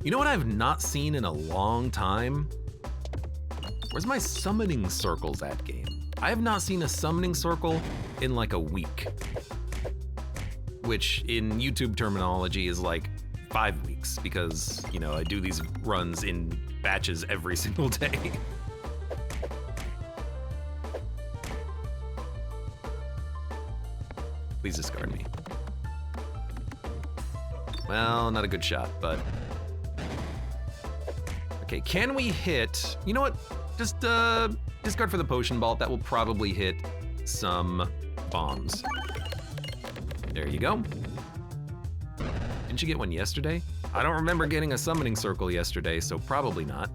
You know what I've not seen in a long time? Where's my summoning circles at game? I have not seen a summoning circle in like a week, which in YouTube terminology is like 5 weeks because, you know, I do these runs in batches every single day. Please discard me. Well, not a good shot, but... Okay, can we hit... You know what? Just discard for the potion vault. That will probably hit some bombs. There you go. Didn't you get one yesterday? I don't remember getting a summoning circle yesterday, so probably not.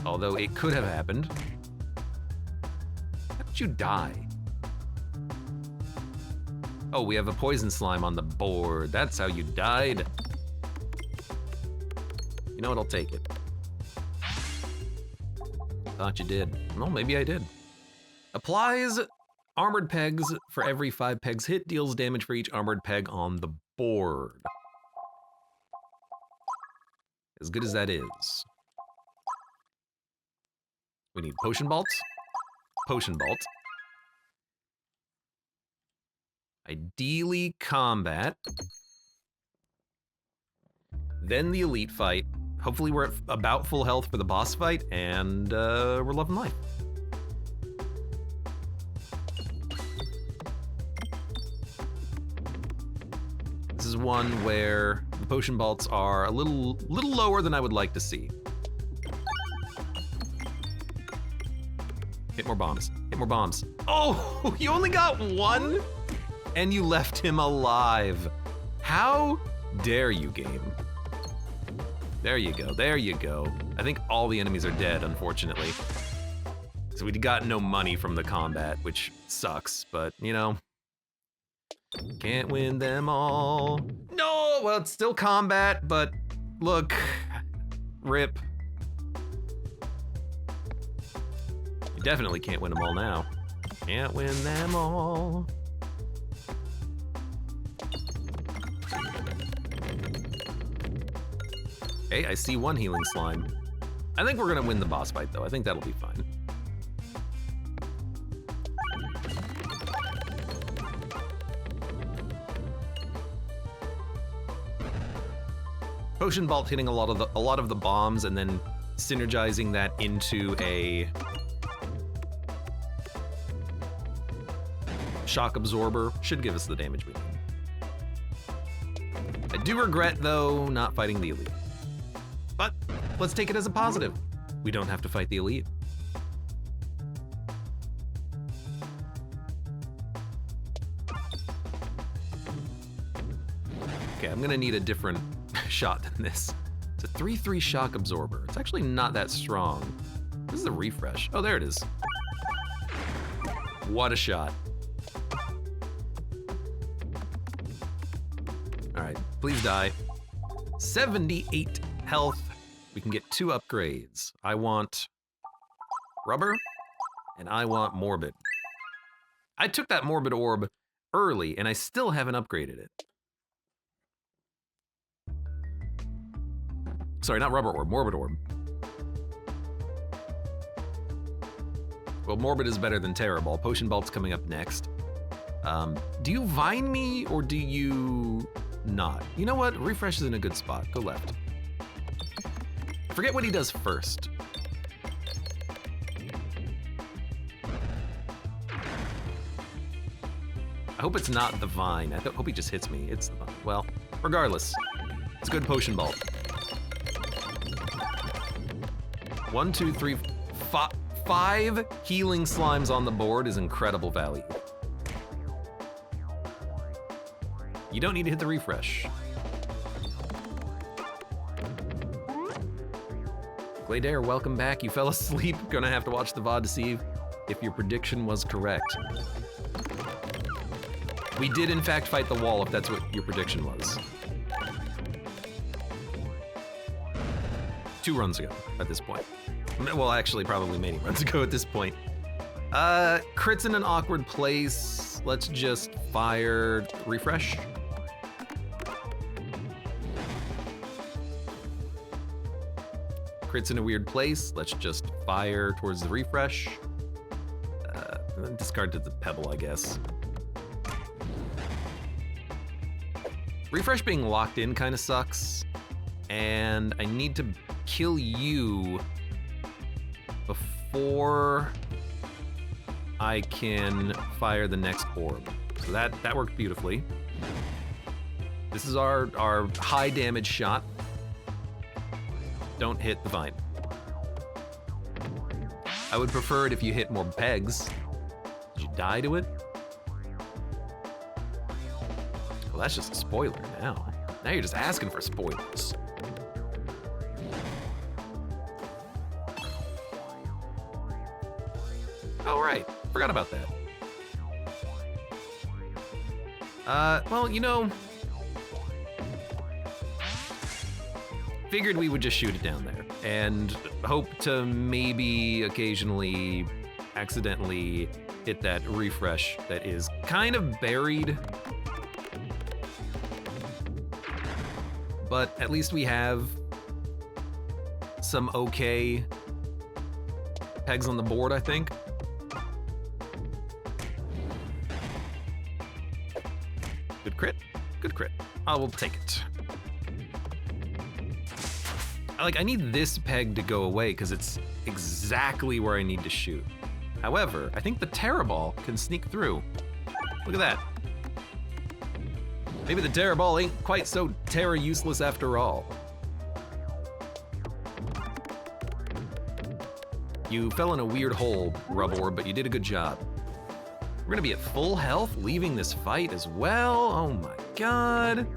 Although it could have happened. How did you die? Oh, we have a poison slime on the board. That's how you died. You know what, I'll take it. Thought you did. Well, maybe I did. Applies armored pegs for every 5 pegs hit, deals damage for each armored peg on the board. As good as that is. We need potion vaults. Potion vault. Ideally combat. Then the elite fight. Hopefully we're at about full health for the boss fight, and we're loving life. This is one where the potion vaults are a little lower than I would like to see. Hit more bombs. Hit more bombs. Oh, you only got one? And you left him alive. How dare you, game? There you go, there you go. I think all the enemies are dead, unfortunately. So we got no money from the combat, which sucks, but you know. Can't win them all. No, well, it's still combat, but look, rip. You definitely can't win them all now. Can't win them all. Okay, I see one healing slime. I think we're gonna win the boss fight though. I think that'll be fine. Potion vault hitting a lot of the bombs and then synergizing that into a shock absorber should give us the damage we need. I do regret though not fighting the elite. But let's take it as a positive. We don't have to fight the elite. Okay, I'm gonna need a different shot than this. It's a 3/3 shock absorber. It's actually not that strong. This is a refresh. Oh, there it is. What a shot. All right, please die. 78 health. We can get 2 upgrades. I want rubber, and I want morbid. I took that morbid orb early, and I still haven't upgraded it. Sorry, not rubber orb, morbid orb. Well, morbid is better than Terror Ball. Potion Ball's coming up next. Do you vine me, or do you not? You know what? Refresh is in a good spot. Go left. I forget what he does first. I hope it's not the vine. I hope he just hits me. It's the vine. Well, regardless, it's good potion ball. 1, 2, 3, 5 healing slimes on the board is incredible value. You don't need to hit the refresh. Glaydare, welcome back. You fell asleep. Gonna have to watch the VOD to see if your prediction was correct. We did in fact fight the wall, if that's what your prediction was. 2 runs ago at this point. Well, actually, probably many runs ago at this point. Crits in an awkward place. Let's just fire refresh. Crits in a weird place. Let's just fire towards the refresh. Discard to the pebble, I guess. Refresh being locked in kind of sucks. And I need to kill you before I can fire the next orb. So that worked beautifully. This is our high damage shot. Don't hit the vine. I would prefer it if you hit more pegs. Did you die to it? Well, that's just a spoiler now. Now you're just asking for spoilers. Oh, right. Forgot about that. Well, you know, figured we would just shoot it down there and hope to maybe occasionally accidentally hit that refresh that is kind of buried. But at least we have some okay pegs on the board, I think. Good crit, good crit. I will take it. I need this peg to go away because it's exactly where I need to shoot. However, I think the Terror Ball can sneak through. Look at that. Maybe the Terror Ball ain't quite so Terra useless after all. You fell in a weird hole, Rubor, but you did a good job. We're gonna be at full health, leaving this fight as well. Oh my god.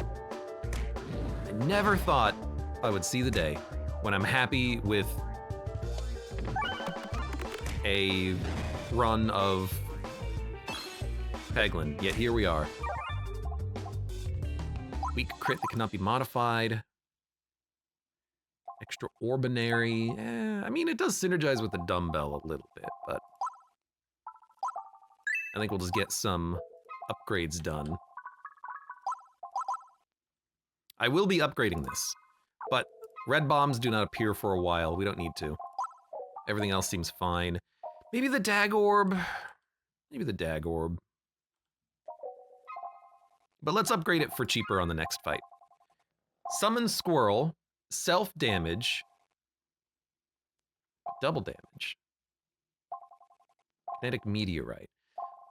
I never thought I would see the day when I'm happy with a run of Peglin, yet here we are. Weak crit that cannot be modified. Extraordinary. I mean, it does synergize with the dumbbell a little bit, but I think we'll just get some upgrades done. I will be upgrading this, but red bombs do not appear for a while. We don't need to. Everything else seems fine. Maybe the Dag Orb. Maybe the Dag Orb. But let's upgrade it for cheaper on the next fight. Summon Squirrel, self-damage, double damage. Kinetic Meteorite.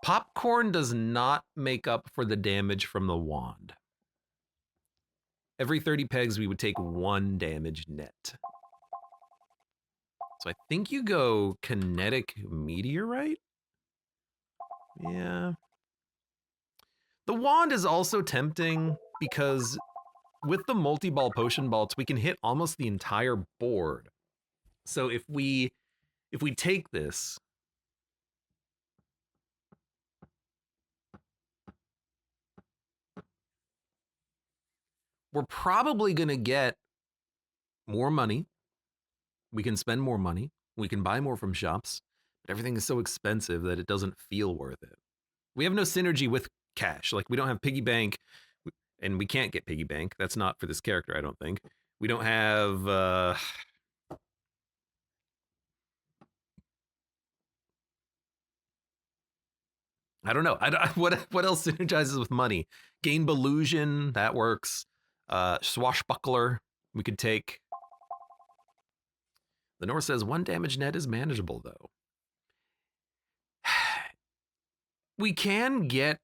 Popcorn does not make up for the damage from the wand. Every 30 pegs, we would take 1 damage net. So I think you go Kinetic Meteorite? Yeah. The wand is also tempting because with the multi-ball potion bolts, we can hit almost the entire board. So if we take this, we're probably gonna get more money. We can spend more money. We can buy more from shops. But everything is so expensive that it doesn't feel worth it. We have no synergy with cash. Like, we don't have piggy bank, and we can't get piggy bank. That's not for this character, I don't think. We don't have I don't know. What else synergizes with money? Gain Illusion, that works. Swashbuckler, we could take. Lenore says 1 damage net is manageable, though. We can get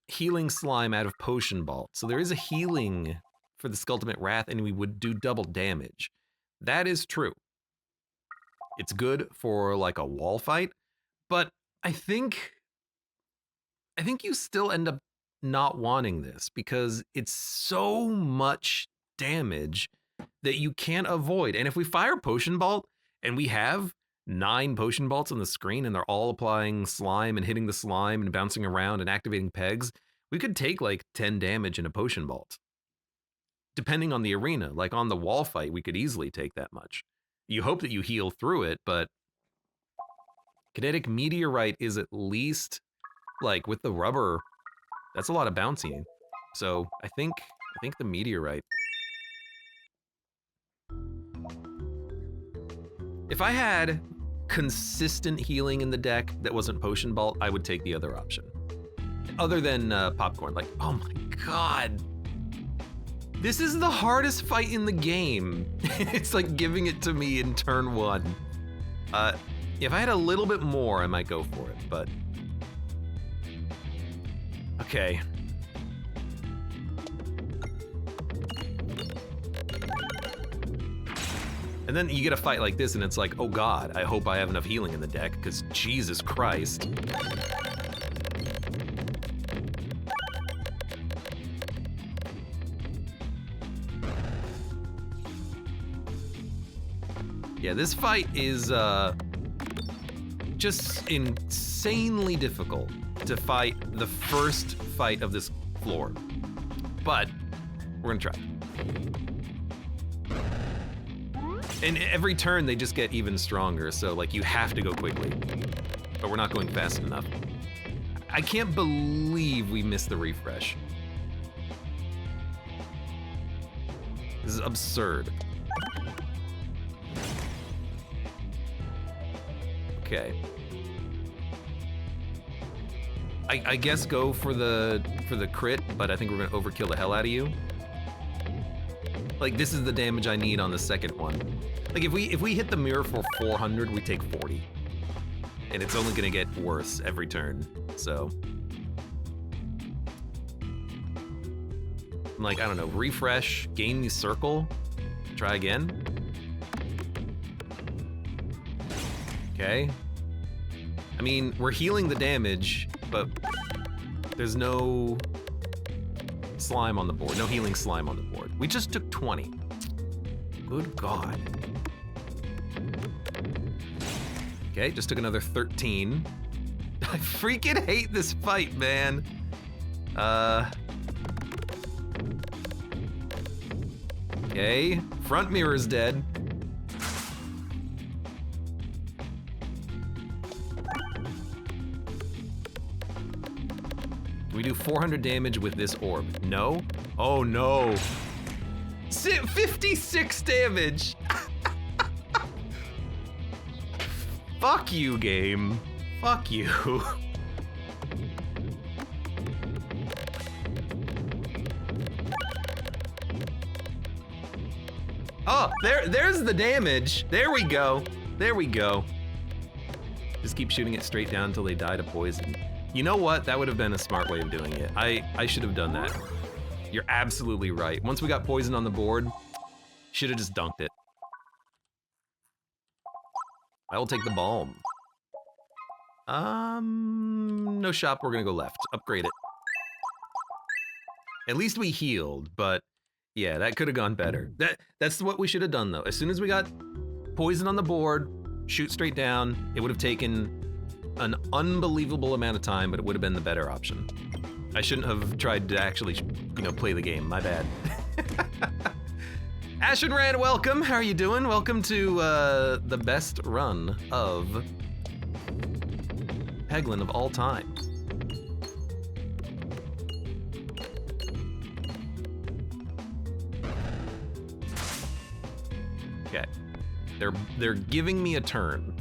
healing slime out of Potion Vault. So there is a healing for the Skulltimate Wrath, and we would do double damage. That is true. It's good for like a wall fight, but I think you still end up not wanting this because it's so much damage that you can't avoid. And if we fire Potion Vault and we have 9 Potion Vaults on the screen and they're all applying slime and hitting the slime and bouncing around and activating pegs, we could take like 10 damage in a Potion Vault. Depending on the arena, like on the wall fight, we could easily take that much. You hope that you heal through it, but Kinetic Meteorite is at least, like with the rubber, that's a lot of bouncing. So I think the Meteorite. If I had consistent healing in the deck that wasn't Potion Vault, I would take the other option. Other than Popcorn. Like, oh my god. This is the hardest fight in the game. It's like giving it to me in turn 1. If I had a little bit more, I might go for it, but... Okay. And then you get a fight like this and it's like, oh god, I hope I have enough healing in the deck, because Jesus Christ. Yeah, this fight is just insanely difficult to fight the first fight of this floor. But we're gonna try. And every turn they just get even stronger, so like you have to go quickly. But we're not going fast enough. I can't believe we missed the refresh. This is absurd. Okay. I guess go for the crit, but I think we're gonna overkill the hell out of you. Like, this is the damage I need on the second one. Like, if we hit the mirror for 400, we take 40. And it's only gonna get worse every turn, so. Like, I don't know, refresh, gain the circle, try again. Okay. I mean, we're healing the damage, but there's no slime on the board, no healing slime on the board. We just took 20. Good God. Okay, just took another 13. I freaking hate this fight, man. Okay, front mirror's dead. Can we do 400 damage with this orb? No? Oh no. 56 damage! Fuck you, game. Fuck you. Oh, there's the damage. There we go. There we go. Just keep shooting it straight down until they die to poison. You know what? That would have been a smart way of doing it. I should have done that. You're absolutely right. Once we got poison on the board, should have just dunked it. I will take the balm. No shop, we're gonna go left. Upgrade it. At least we healed, but yeah, that could have gone better. That's what we should have done though. As soon as we got poison on the board, shoot straight down, it would have taken an unbelievable amount of time, but it would have been the better option. I shouldn't have tried to actually, play the game. My bad. Ashen Red, welcome. How are you doing? Welcome to the best run of Peglin of all time. Okay. They're giving me a turn.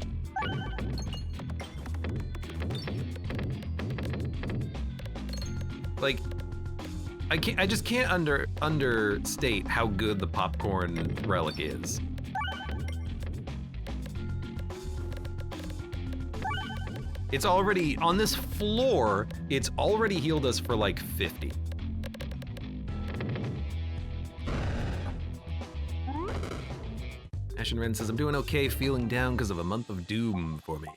Like, I just can't understate how good the popcorn relic is. It's already, on this floor, it's already healed us for like 50. Ashen Ren says, I'm doing okay, feeling down because of a month of doom for me.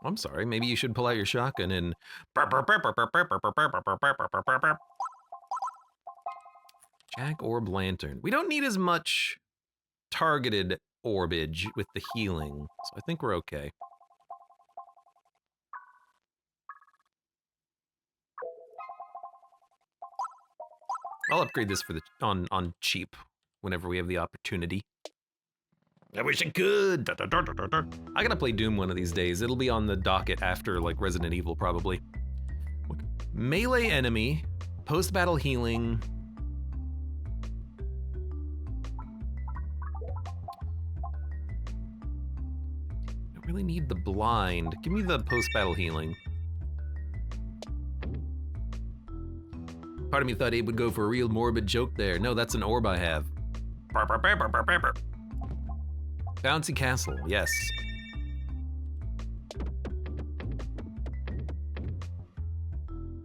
I'm sorry, maybe you should pull out your shotgun and... Jack Orb Lantern. We don't need as much targeted orbage with the healing, so I think we're okay. I'll upgrade this for the on cheap whenever we have the opportunity. I wish I could. I gotta play Doom one of these days. It'll be on the docket after like Resident Evil probably. Melee enemy, post-battle healing. I really need the blind. Give me the post-battle healing. Part of me thought Abe would go for a real morbid joke there. No, that's an orb I have. Bouncy Castle, yes.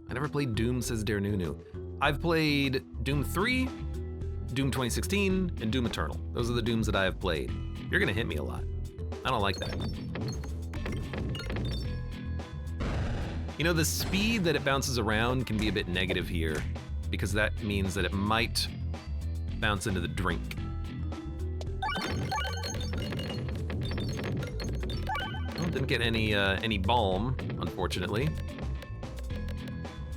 I never played Doom, says Darnunu. I've played Doom 3, Doom 2016, and Doom Eternal. Those are the Dooms that I have played. You're gonna hit me a lot. I don't like that. You know, the speed that it bounces around can be a bit negative here, because that means that it might bounce into the drink. Well, didn't get any balm, unfortunately.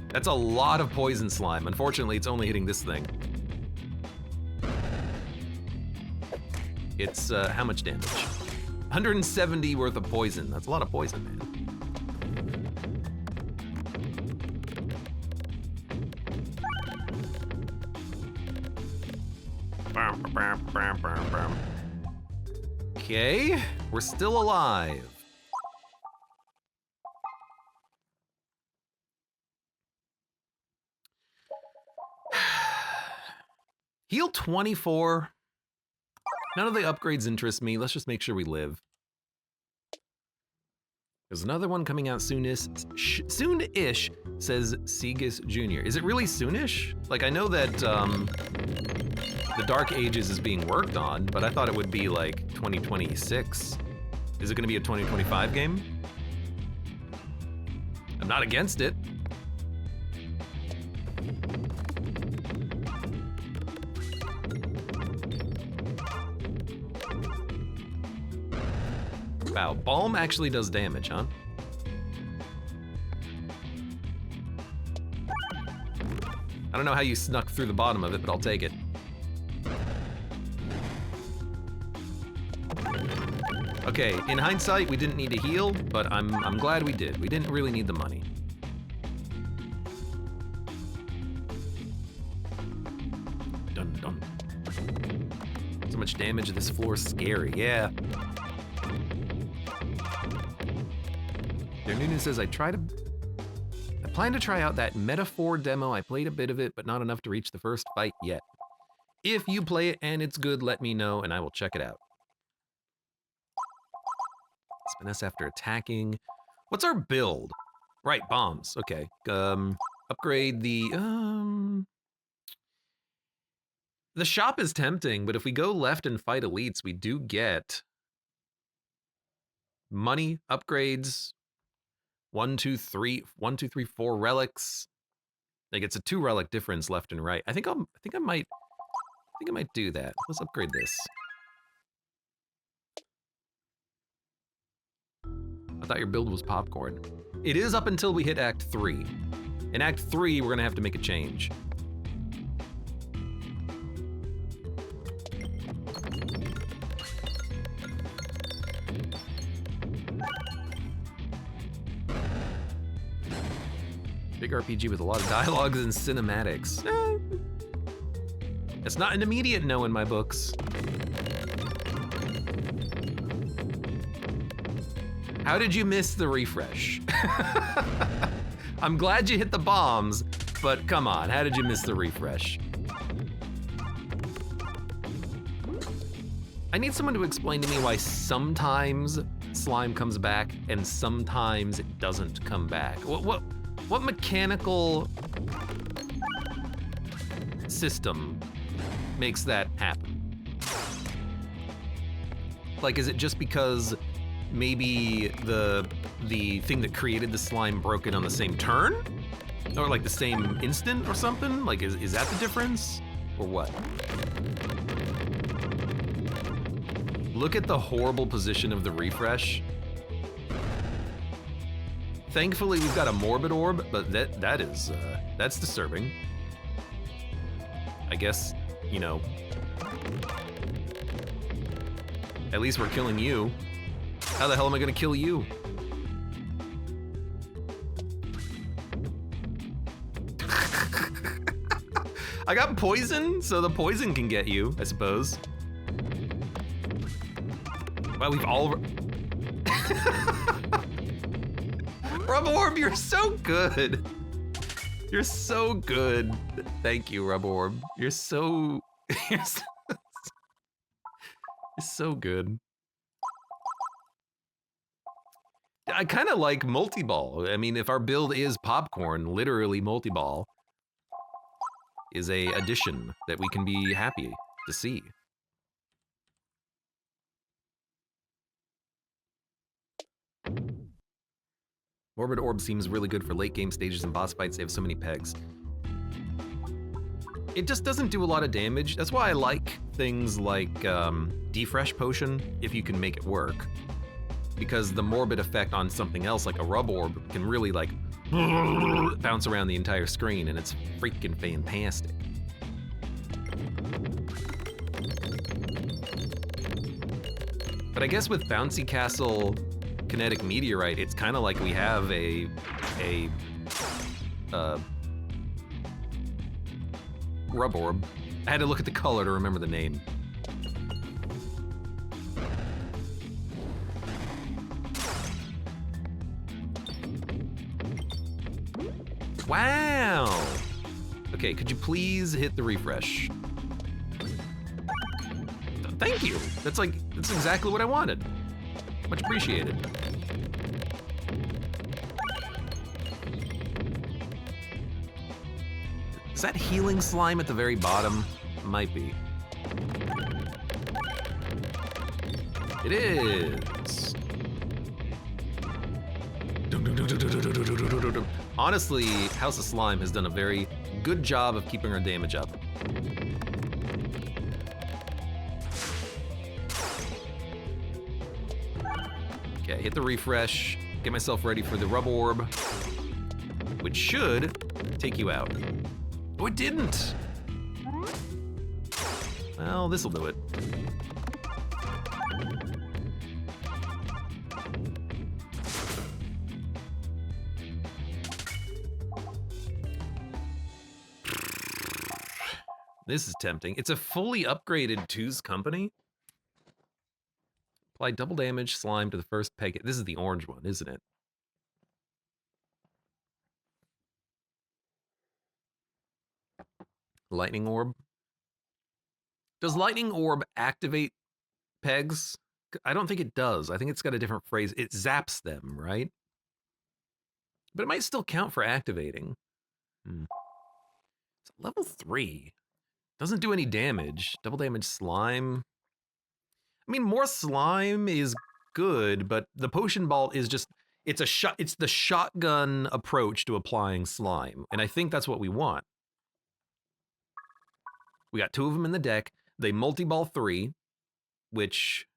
That's a lot of poison slime. Unfortunately, it's only hitting this thing. It's how much damage? 170 worth of poison. That's a lot of poison, man. Okay, we're still alive. Heal 24. None of the upgrades interest me. Let's just make sure we live. There's another one coming out soonish, says Segus Jr. Is it really soonish? Like, I know that the Dark Ages is being worked on, but I thought it would be like 2026. Is it gonna be a 2025 game? I'm not against it. Wow, Balm actually does damage, huh? I don't know how you snuck through the bottom of it, but I'll take it. Okay, in hindsight, we didn't need to heal, but I'm glad we did. We didn't really need the money. Dun dun. So much damage, this floor is scary, yeah. Nunu says, I plan to try out that Metaphor demo. I played a bit of it, but not enough to reach the first fight yet. If you play it and it's good, let me know and I will check it out. Finesse after attacking. What's our build? Right, bombs. Okay. Upgrade the shop is tempting, but if we go left and fight elites, we do get money, upgrades, 1, 2, 3, 4 relics. Like, it's a 2 relic difference left and right. I think I might do that. Let's upgrade this. I thought your build was popcorn. It is up until we hit Act 3. In Act 3, we're gonna have to make a change. Big RPG with a lot of dialogues and cinematics. It's not an immediate no in my books. How did you miss the refresh? I'm glad you hit the bombs, but come on, how did you miss the refresh? I need someone to explain to me why sometimes slime comes back and sometimes it doesn't come back. What mechanical system makes that happen? Like, is it just because maybe the thing that created the slime broke it on the same turn? Or like the same instant or something? Like, is that the difference? Or what? Look at the horrible position of the refresh. Thankfully, we've got a morbid orb, but that's disturbing. I guess, you know, at least we're killing you. How the hell am I gonna kill you? I got poison, so the poison can get you, I suppose. Wow, we've all... Rub Orb, you're so good. You're so good. Thank you, Rub Orb. You're so... you're so good. I kind of like multi-ball. I mean, if our build is popcorn, literally multi-ball is a addition that we can be happy to see. Morbid Orb seems really good for late game stages and boss fights. They have so many pegs. It just doesn't do a lot of damage. That's why I like things like Defresh Potion, if you can make it work. Because the morbid effect on something else like a Rub Orb can really like bounce around the entire screen, and it's freaking fantastic. But I guess with Bouncy Castle Kinetic Meteorite, it's kind of like we have a Rub Orb. I had to look at the color to remember the name. Wow! Okay, could you please hit the refresh? Thank you! That's exactly what I wanted. Much appreciated. Is that healing slime at the very bottom? Might be. It is! Honestly, House of Slime has done a very good job of keeping our damage up. Okay, hit the refresh, get myself ready for the Rub Orb, which should take you out. Oh, it didn't! Well, this'll do it. This is tempting. It's a fully upgraded Two's Company. Apply double damage slime to the first peg. This is the orange one, isn't it? Lightning Orb. Does Lightning Orb activate pegs? I don't think it does. I think it's got a different phrase. It zaps them, right? But it might still count for activating. It's level 3. Doesn't do any damage. Double damage slime. I mean, more slime is good, but the potion ball is just, it's the shotgun approach to applying slime. And I think that's what we want. We got 2 of them in the deck. They multi-ball 3, which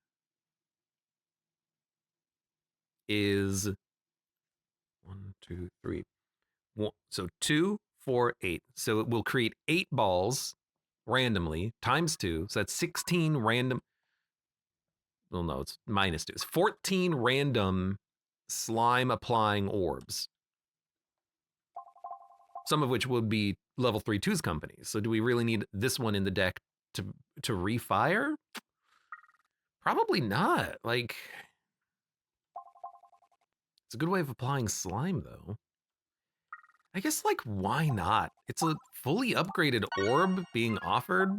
is 1, 2, 3. So 2, 4, 8. So it will create 8 balls randomly times 2. So that's 16 random. well, no, it's -2. It's 14 random slime applying orbs. Some of which would be level 3 Two's companies. So do we really need this one in the deck to refire? Probably not. Like, it's a good way of applying slime, though. I guess, like, why not? It's a fully upgraded orb being offered.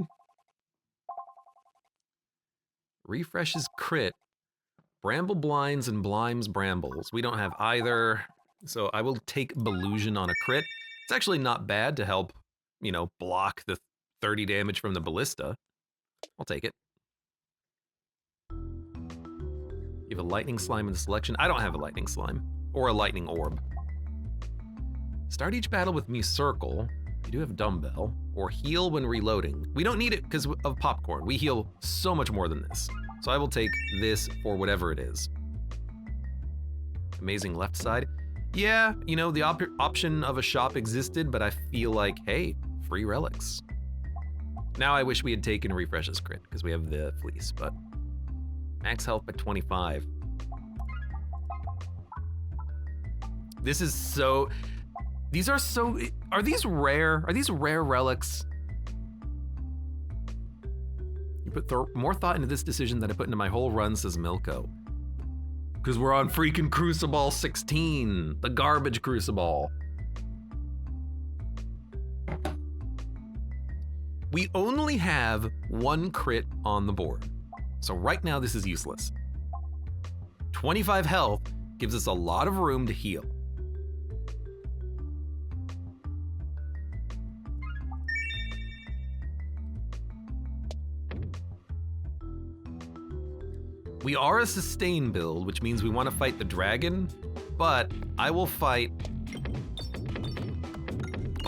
Refreshes crit. Bramble blinds and blimes brambles. We don't have either, so I will take Belusion on a crit. It's actually not bad to help, you know, block the 30 damage from the ballista. I'll take it. You have a lightning slime in the selection. I don't have a lightning slime or a lightning orb. Start each battle with me circle. You do have dumbbell or heal when reloading. We don't need it because of popcorn. We heal so much more than this. So I will take this for whatever it is. Amazing left side. Yeah, you know, the option of a shop existed, but I feel like, hey, free relics. Now I wish we had taken Refresh's crit because we have the fleece, but max health by 25. This is so, these are so, are these rare? Are these rare relics? You put more thought into this decision than I put into my whole run, says Milko. Because we're on freaking Crucible 16, the garbage Crucible. We only have one crit on the board. So right now this is useless. 25 health gives us a lot of room to heal. We are a sustain build, which means we want to fight the dragon, but I'll fight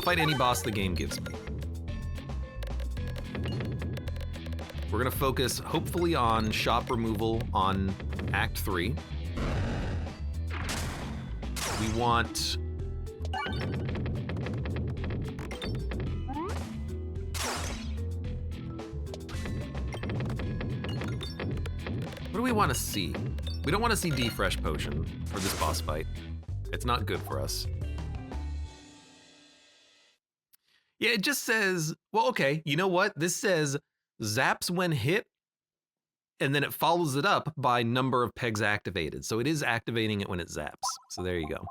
any boss the game gives me. We're gonna focus, hopefully, on shop removal on Act 3. We want... What do we want to see? We don't want to see Defresh Potion for this boss fight. It's not good for us. Yeah, it just says, well, okay, you know what? This says zaps when hit, and then it follows it up by number of pegs activated. So it is activating it when it zaps. So there you go.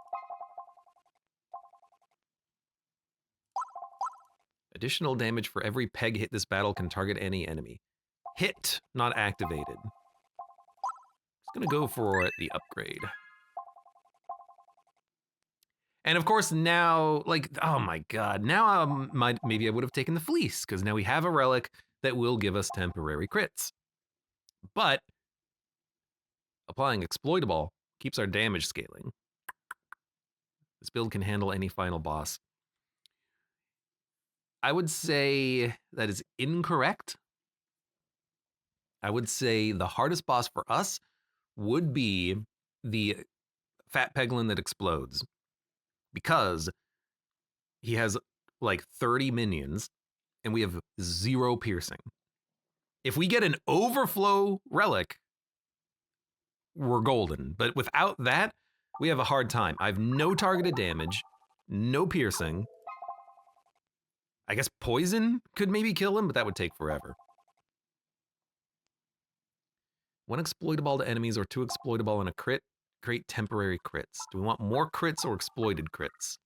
Additional damage for every peg hit this battle can target any enemy. Hit, not activated. Gonna go for the upgrade. And of course now, like, oh my god, now maybe I would have taken the fleece, because now we have a relic that will give us temporary crits. But applying exploitable keeps our damage scaling. This build can handle any final boss. I would say that is incorrect. I would say the hardest boss for us would be the fat Peglin that explodes, because he has like 30 minions and we have 0 piercing. If we get an overflow relic, we're golden. But without that, we have a hard time. I have no targeted damage, no piercing. I guess poison could maybe kill him, but that would take forever. 1 exploitable to enemies or 2 exploitable on a crit, create temporary crits. Do we want more crits or exploited crits?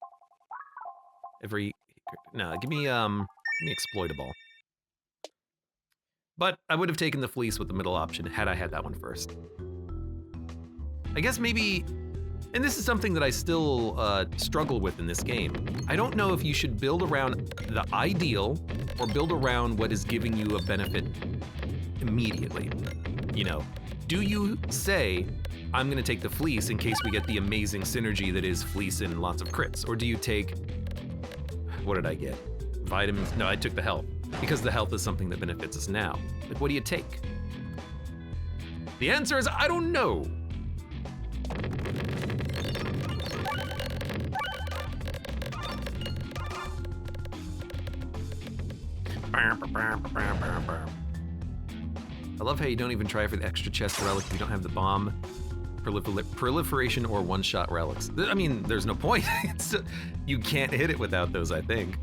No, give me exploitable. But I would have taken the fleece with the middle option had I had that one first. I guess maybe, and this is something that I still struggle with in this game. I don't know if you should build around the ideal or build around what is giving you a benefit immediately. You know, do you say, I'm gonna take the fleece in case we get the amazing synergy that is fleece and lots of crits? Or do you take, what did I get? Vitamins? No, I took the health, because the health is something that benefits us now. Like, what do you take? The answer is, I don't know. I love how you don't even try for the extra chest relic if you don't have the bomb, proliferation, or one-shot relics. I mean, there's no point. You can't hit it without those, I think.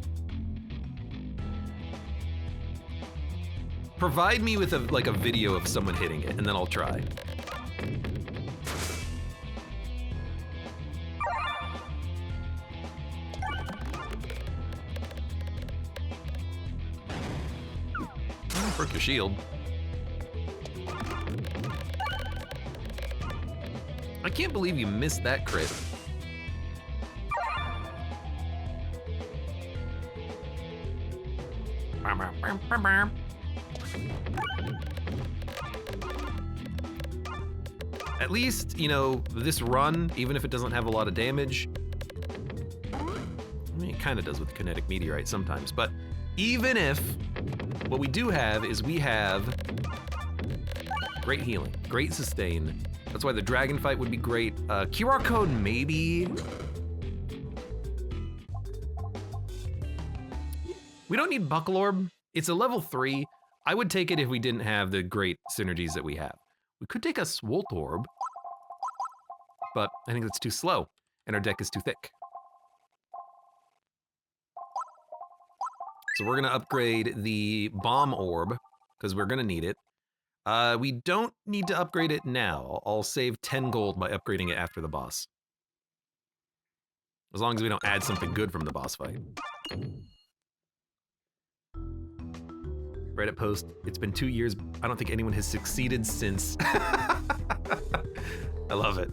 Provide me with a video of someone hitting it, and then I'll try. Broke your shield. I can't believe you missed that crit. At least, you know, this run, even if it doesn't have a lot of damage, I mean, it kind of does with the kinetic meteorite sometimes, but even if, what we do have is we have great healing, great sustain. That's why the dragon fight would be great. QR code, maybe. We don't need buckle orb. It's a level 3. I would take it if we didn't have the great synergies that we have. We could take a Swolt orb, but I think that's too slow, and our deck is too thick. So we're gonna upgrade the bomb orb, because we're gonna need it. We don't need to upgrade it now. I'll save 10 gold by upgrading it after the boss. As long as we don't add something good from the boss fight. Reddit post, it's been 2 years. I don't think anyone has succeeded since. I love it.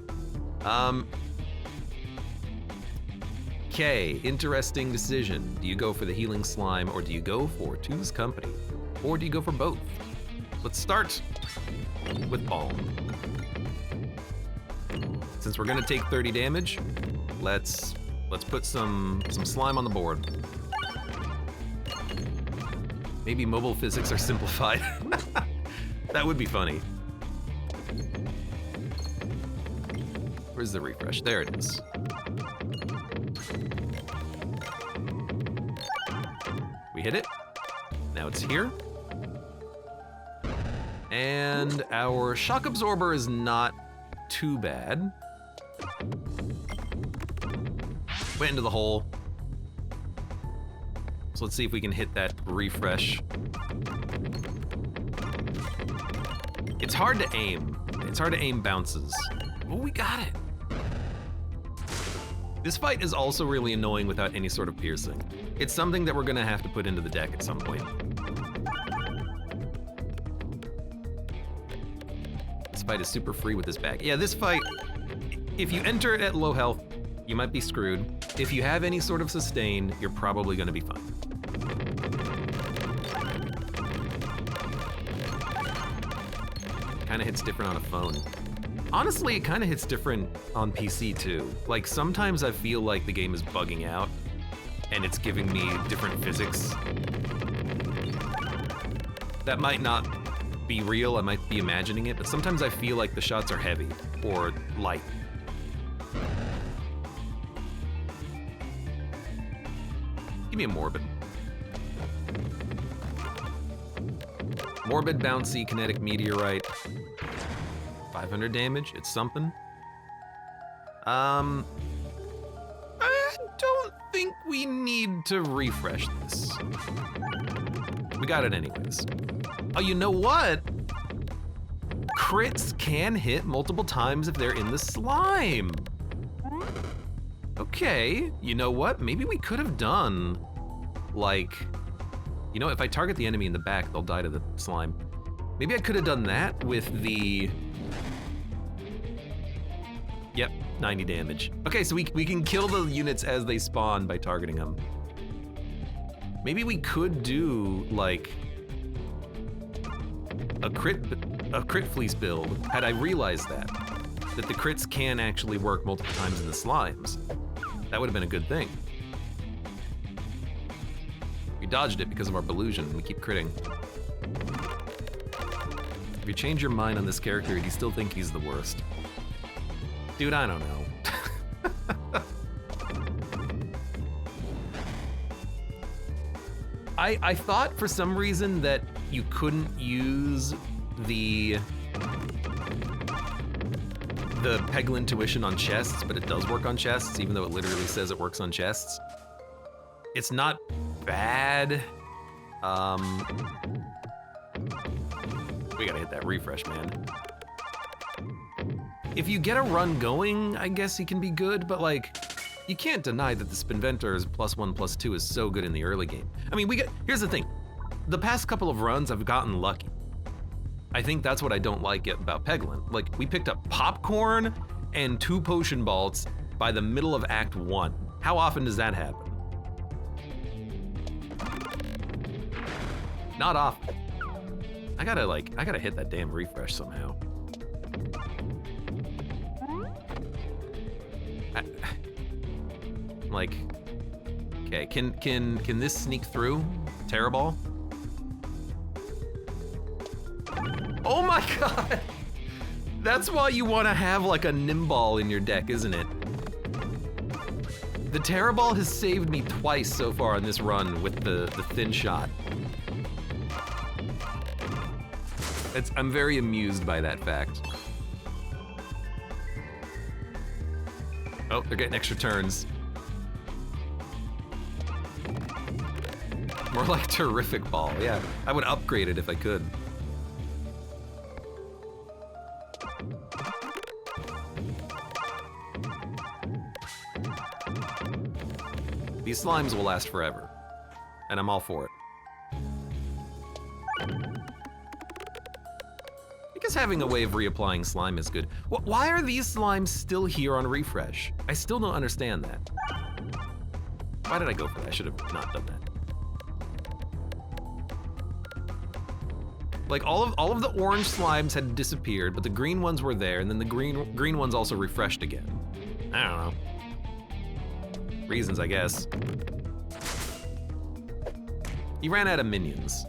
Okay, interesting decision. Do you go for the healing slime, or do you go for Two's Company? Or do you go for both? Let's start with Balm. Since we're gonna take 30 damage, let's put some slime on the board. Maybe mobile physics are simplified. That would be funny. Where's the refresh? There it is. We hit it. Now it's here. And our shock absorber is not too bad. Went into the hole. So let's see if we can hit that refresh. It's hard to aim. It's hard to aim bounces. Oh, we got it. This fight is also really annoying without any sort of piercing. It's something that we're gonna have to put into the deck at some point. This fight is super free with this bag. Yeah, this fight, if you enter it at low health, you might be screwed. If you have any sort of sustain, you're probably gonna be fine. Kinda hits different on a phone. Honestly, it kinda hits different on PC too. Like, sometimes I feel like the game is bugging out and it's giving me different physics. That might not be real, I might be imagining it, but sometimes I feel like the shots are heavy or light. Give me a morbid. Morbid, bouncy, kinetic meteorite. 500 damage, it's something. I don't think we need to refresh this. We got it anyways. Oh, you know what? Crits can hit multiple times if they're in the slime. Okay, you know what? Maybe we could have done, like, you know, if I target the enemy in the back, they'll die to the slime. Maybe I could have done that with the... Yep, 90 damage. Okay, so we can kill the units as they spawn by targeting them. Maybe we could do, like, a crit fleece build, had I realized that the crits can actually work multiple times in the slimes. That would have been a good thing. We dodged it because of our Belusion, we keep critting. If you change your mind on this character, do you still think he's the worst? Dude, I don't know. I thought for some reason that you couldn't use the Peglin tuition on chests, but it does work on chests, even though it literally says it works on chests. It's not bad. We gotta hit that refresh, man. If you get a run going, I guess he can be good, but like, you can't deny that the Spinventor's +1/+2 is so good in the early game. I mean, here's the thing. The past couple of runs, I've gotten lucky. I think that's what I don't like about Peglin. Like, we picked up popcorn and 2 potion balls by the middle of Act 1. How often does that happen? Not often. I gotta hit that damn refresh somehow. Okay, can this sneak through? Terrorball? Oh my god! That's why you want to have like a Nimball in your deck, isn't it? The Terrorball has saved me twice so far on this run with the thin shot. I'm very amused by that fact. Oh, they're getting extra turns. More like Terrific Ball, yeah. I would upgrade it if I could. These slimes will last forever, and I'm all for it. I guess having a way of reapplying slime is good. Why are these slimes still here on refresh? I still don't understand that. Why did I go for that? I should have not done that. Like all of the orange slimes had disappeared, but the green ones were there, and then the green ones also refreshed again. I don't know. Reasons, I guess. He ran out of minions.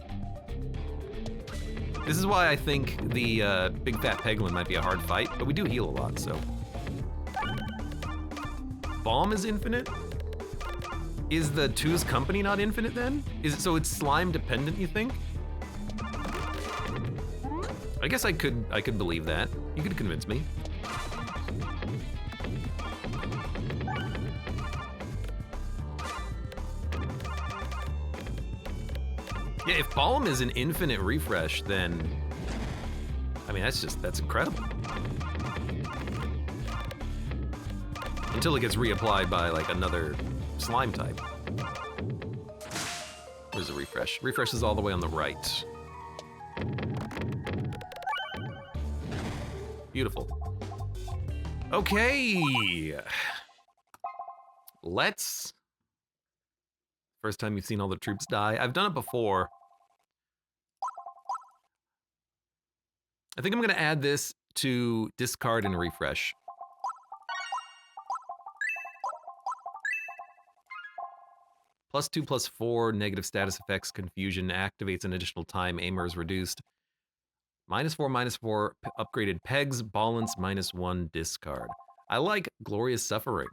This is why I think the Big Fat Peglin might be a hard fight, but we do heal a lot, so. Bomb is infinite? Is the Two's Company not infinite then? So it's slime dependent, you think? I guess I could believe that. You could convince me. Yeah, if Balm is an infinite refresh, then I mean that's incredible. Until it gets reapplied by like another slime type. Where's the refresh? Refresh is all the way on the right. Beautiful. Okay. First time you've seen all the troops die. I've done it before. I think I'm gonna add this to discard and refresh. +2/+4, negative status effects, confusion, activates an additional time, aimer is reduced. -4/-4, upgraded pegs, balance, -1, discard. I like Glorious Suffering.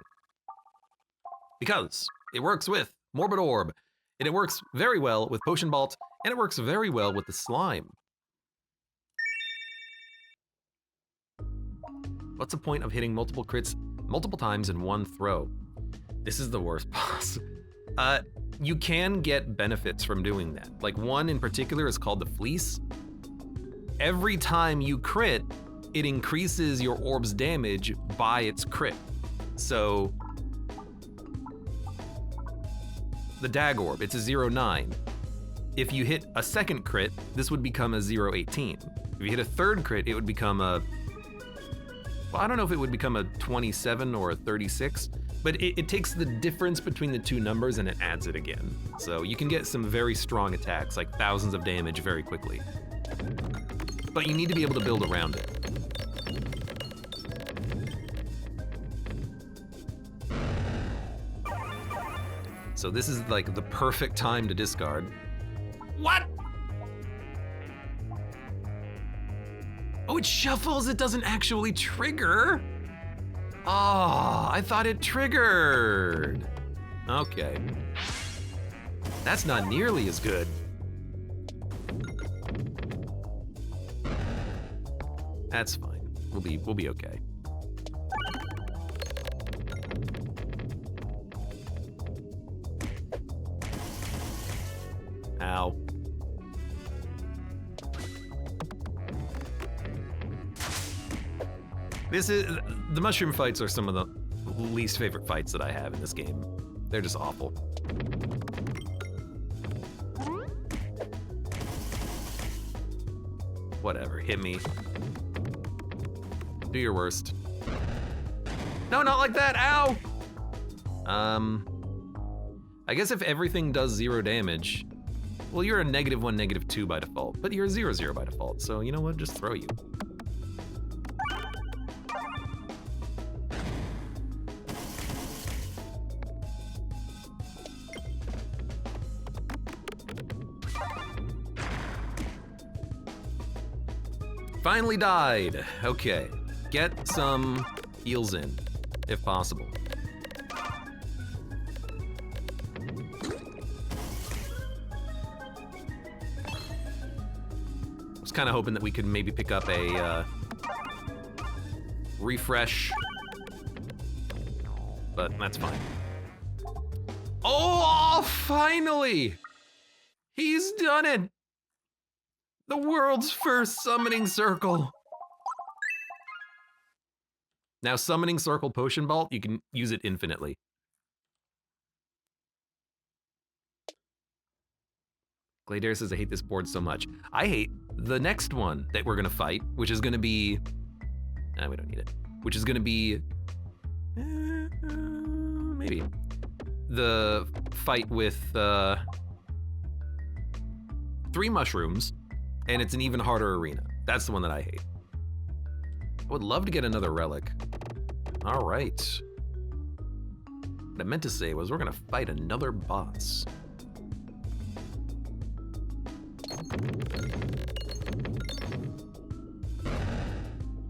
Because it works with Morbid Orb, and it works very well with Potion Vault, and it works very well with the slime. What's the point of hitting multiple crits multiple times in one throw? This is the worst boss. You can get benefits from doing that. Like one in particular is called the Fleece. Every time you crit, it increases your orb's damage by its crit. So the Dag Orb, it's a 0.9. If you hit a second crit, this would become a 0.18. If you hit a third crit, it would become a, well, I don't know if it would become a 27 or a 36, but it takes the difference between the two numbers and it adds it again. So you can get some very strong attacks, like thousands of damage very quickly. But you need to be able to build around it. So this is like the perfect time to discard. What? Oh, it shuffles, it doesn't actually trigger. Oh, I thought it triggered. Okay. That's not nearly as good. That's fine. We'll be okay. Ow. The mushroom fights are some of the least favorite fights that I have in this game. They're just awful. Whatever, hit me. Do your worst. No, not like that, ow! I guess if everything does 0 damage, well, you're a -1, -2 by default, but you're a 0/0 by default, so you know what, just throw you. Finally died. Okay, get some heals in, if possible. I was kind of hoping that we could maybe pick up a refresh, but that's fine. Oh, finally! He's done it! The world's first summoning circle. Now, summoning circle potion vault, you can use it infinitely. Gladair says, I hate this board so much. I hate the next one that we're gonna fight, which is gonna be... Nah, we don't need it. Which is gonna be... maybe. The fight with 3 mushrooms, and it's an even harder arena. That's the one that I hate. I would love to get another relic. All right. What I meant to say was we're gonna fight another boss.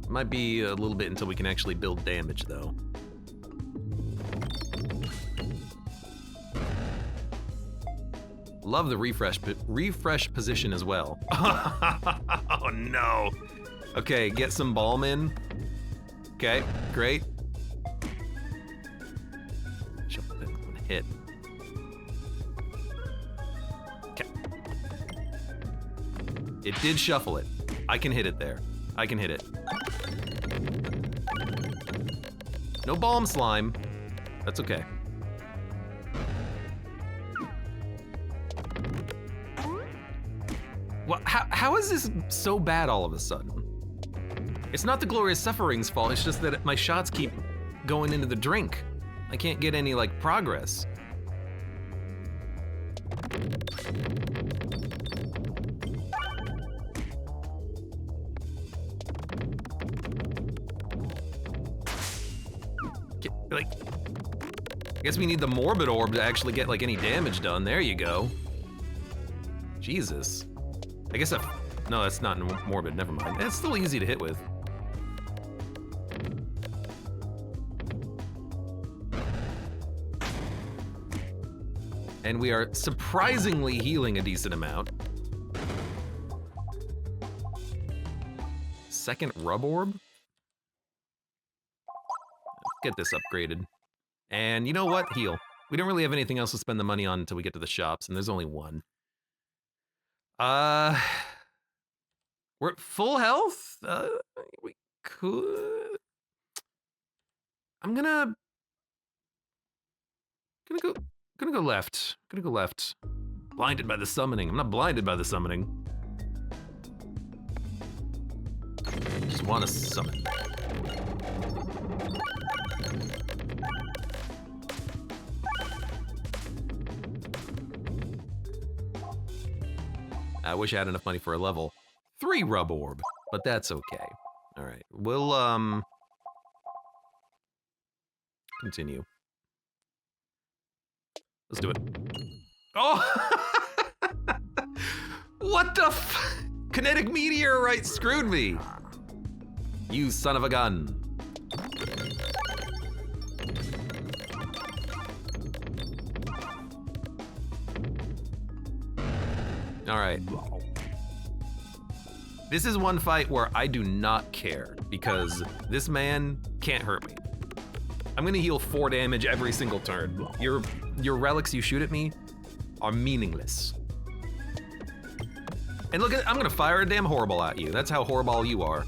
Might be a little bit until we can actually build damage, though. Love the refresh position as well. Oh no. Okay, get some balm in. Okay, great. Shuffle it, I'm gonna hit. Okay. It did shuffle it. I can hit it there. I can hit it. No balm slime. That's okay. What, how is this so bad all of a sudden? It's not the Glorious Suffering's fault, it's just that my shots keep going into the drink. I can't get any, like, progress. Like, I guess we need the Morbid Orb to actually get, like, any damage done. There you go. Jesus. I guess no, that's not morbid, never mind. It's still easy to hit with. And we are surprisingly healing a decent amount. Second rub orb? Get this upgraded. And you know what? Heal. We don't really have anything else to spend the money on until we get to the shops, and there's only one. We're at full health? We could... I'm gonna go left. Gonna go left. Blinded by the summoning. I'm not blinded by the summoning. Just want to summon. I wish I had enough money for a level 3 rub orb, but that's okay. All right, we'll continue. Let's do it. Oh! What the f- Kinetic meteorite screwed me! You son of a gun. All right. This is one fight where I do not care because this man can't hurt me. I'm gonna heal 4 damage every single turn. Your relics you shoot at me are meaningless. And look at, I'm gonna fire a damn horrible at you. That's how horrible you are.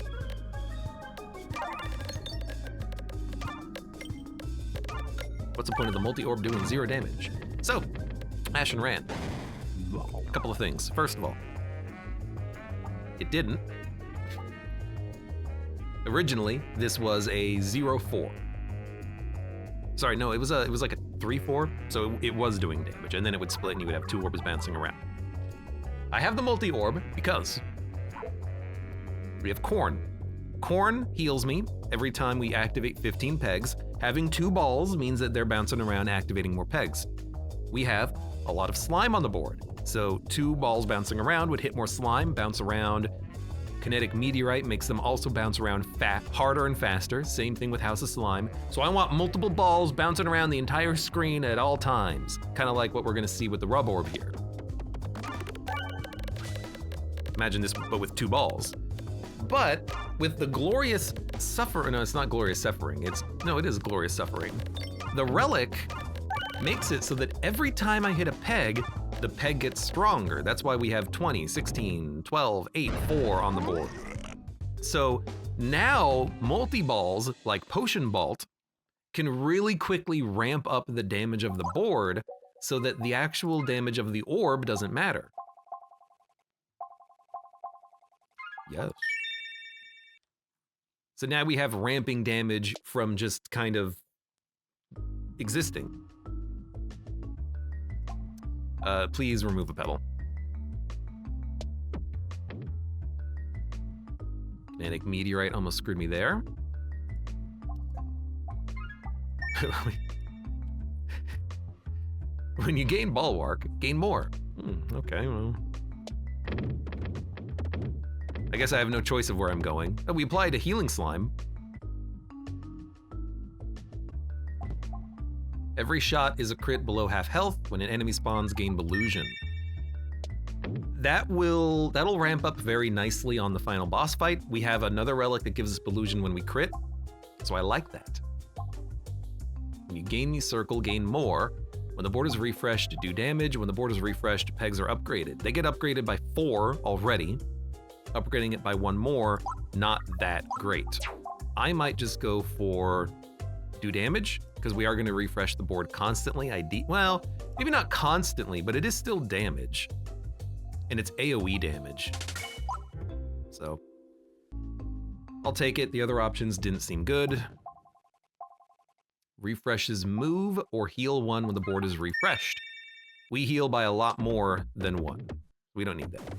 What's the point of the multi-orb doing 0 damage? So, Ash and Rand. A couple of things. First of all, it didn't. Originally, this was a 0-4. Sorry, no, it was like a 3-4, so it was doing damage, and then it would split and you would have 2 orbs bouncing around. I have the multi-orb because we have Corn. Corn heals me every time we activate 15 pegs. Having 2 balls means that they're bouncing around, activating more pegs. We have a lot of slime on the board, so 2 balls bouncing around would hit more slime, bounce around. Kinetic Meteorite makes them also bounce around harder and faster. Same thing with House of Slime. So I want multiple balls bouncing around the entire screen at all times. Kind of like what we're gonna see with the Rub Orb here. Imagine this, but with 2 balls. But with the Glorious Suffering, no, it's not Glorious Suffering. It is Glorious Suffering. The Relic makes it so that every time I hit a peg, the peg gets stronger. That's why we have 20, 16, 12, 8, 4 on the board. So now multi-balls like Potion Bolt can really quickly ramp up the damage of the board so that the actual damage of the orb doesn't matter. Yes. So now we have ramping damage from just kind of existing. Please remove a pedal. Kinetic Meteorite almost screwed me there. When you gain Bulwark, gain more. Okay, well. I guess I have no choice of where I'm going. Oh, we applied a Healing Slime. Every shot is a crit below half health. When an enemy spawns, gain Belusion. That'll ramp up very nicely on the final boss fight. We have another relic that gives us Belusion when we crit, so I like that. When you gain the circle, gain more. When the board is refreshed, do damage. When the board is refreshed, pegs are upgraded. They get upgraded by 4 already. Upgrading it by 1 more, not that great. I might just go for do damage, because we are going to refresh the board constantly. Well, maybe not constantly, but it is still damage. And it's AoE damage. So, I'll take it. The other options didn't seem good. Refreshes move or heal 1 when the board is refreshed. We heal by a lot more than 1. We don't need that.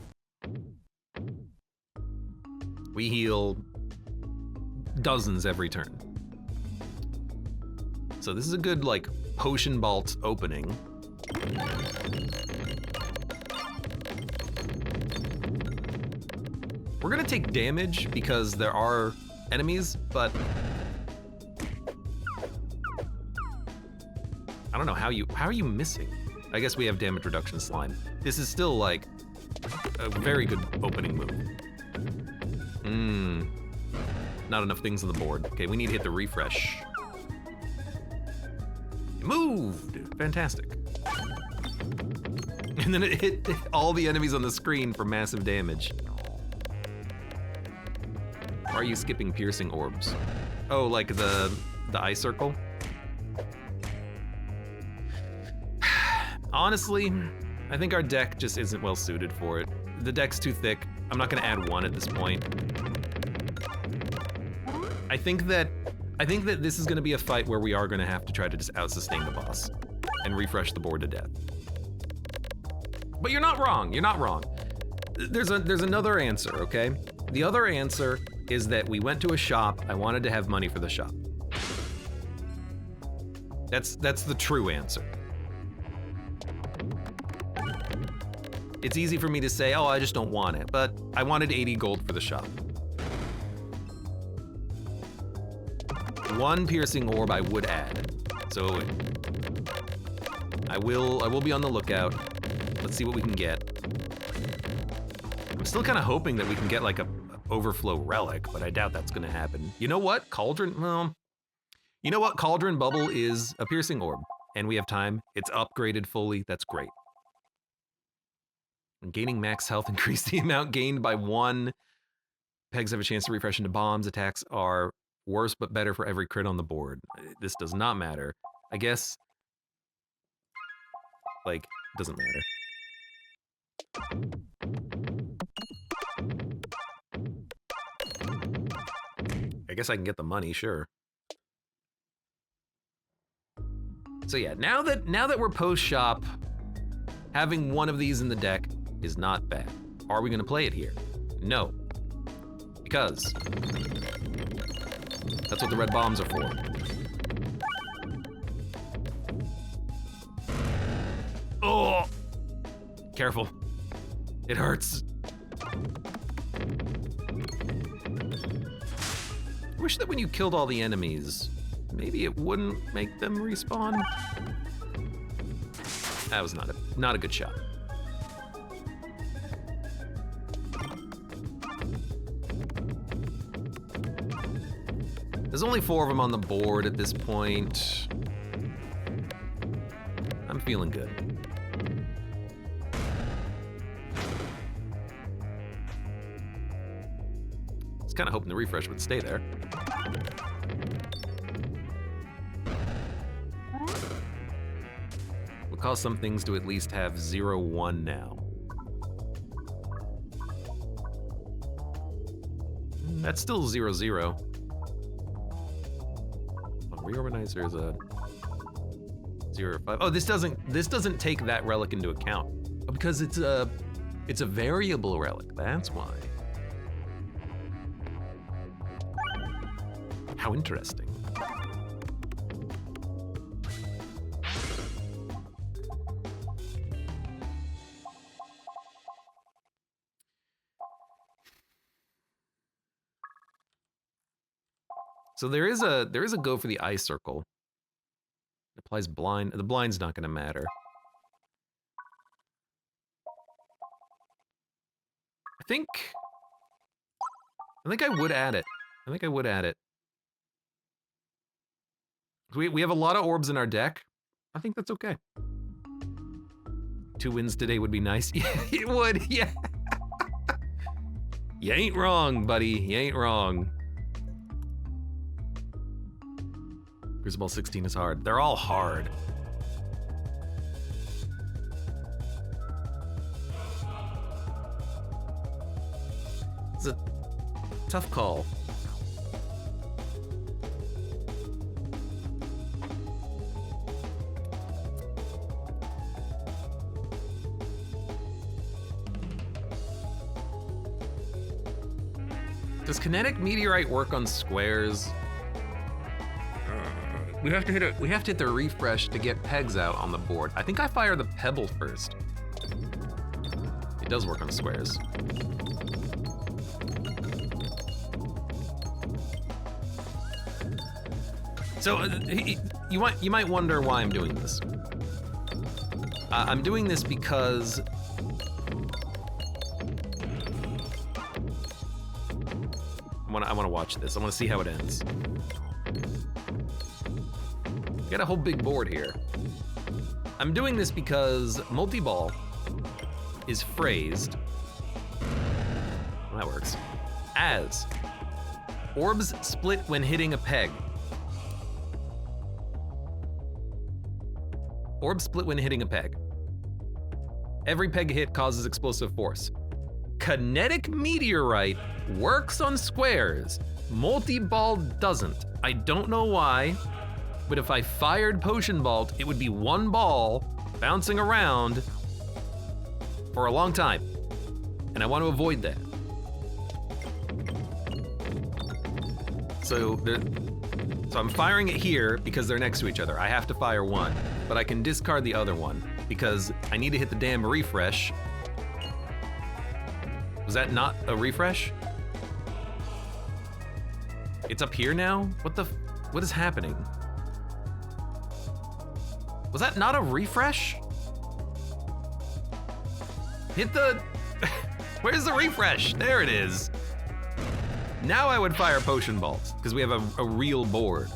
We heal dozens every turn. So this is a good, like, Potion Bolt opening. We're gonna take damage because there are enemies, but I don't know how are you missing? I guess we have damage reduction slime. This is still like a very good opening move. Not enough things on the board. Okay, we need to hit the refresh. It moved! Fantastic. And then it hit all the enemies on the screen for massive damage. Why are you skipping piercing orbs? Oh, like the eye circle? Honestly, I think our deck just isn't well suited for it. The deck's too thick. I'm not gonna add 1 at this point. I think that this is gonna be a fight where we are gonna have to try to just out-sustain the boss and refresh the board to death. But you're not wrong, you're not wrong. There's another answer, okay? The other answer is that we went to a shop, I wanted to have money for the shop. That's the true answer. It's easy for me to say, oh, I just don't want it, but I wanted 80 gold for the shop. 1 piercing orb I would add. So I will be on the lookout. Let's see what we can get. I'm still kind of hoping that we can get like a overflow relic, but I doubt that's gonna happen. You know what? Cauldron, well, you know what? Cauldron Bubble is a piercing orb, and we have time. It's upgraded fully, that's great. And gaining max health increase the amount gained by 1. Pegs have a chance to refresh into bombs. Attacks are worse but better for every crit on the board. This does not matter. I guess, like, doesn't matter. I guess I can get the money, sure. So yeah, now that we're post-shop, having one of these in the deck is not bad. Are we gonna play it here? No. Because that's what the red bombs are for. Oh! Careful. It hurts. I wish that when you killed all the enemies, maybe it wouldn't make them respawn. That was not a good shot. There's only 4 of them on the board at this point. I'm feeling good. I was kind of hoping the refresh would stay there. We'll cause some things to at least have 0-1 now. That's still 0-0. Reorganizer is a 0-5. Oh, this doesn't take that relic into account. Oh, because it's a variable relic. That's why. How interesting. So there is a go for the eye circle. It applies blind. The blind's not going to matter. I think I would add it. I think I would add it. We have a lot of orbs in our deck. I think that's okay. 2 wins today would be nice. Yeah, it would. Yeah. You ain't wrong, buddy. You ain't wrong. Crucible 16 is hard. They're all hard. It's a tough call. Does kinetic meteorite work on squares? We have to hit the refresh to get pegs out on the board. I think I fire the pebble first. It does work on squares. So you might wonder why I'm doing this. I'm doing this because I want to watch this. I want to see how it ends. Got a whole big board here. I'm doing this because multi-ball is phrased, well, that works, as orbs split when hitting a peg. Orbs split when hitting a peg. Every peg hit causes explosive force. Kinetic meteorite works on squares. Multi-ball doesn't. I don't know why. But if I fired Potion Vault, it would be 1 ball bouncing around for a long time. And I want to avoid that. So I'm firing it here because they're next to each other. I have to fire one, but I can discard the other one because I need to hit the damn refresh. Was that not a refresh? It's up here now? What is happening? Was that not a refresh? Hit the Where's the refresh? There it is. Now I would fire potion balls, because we have a real board.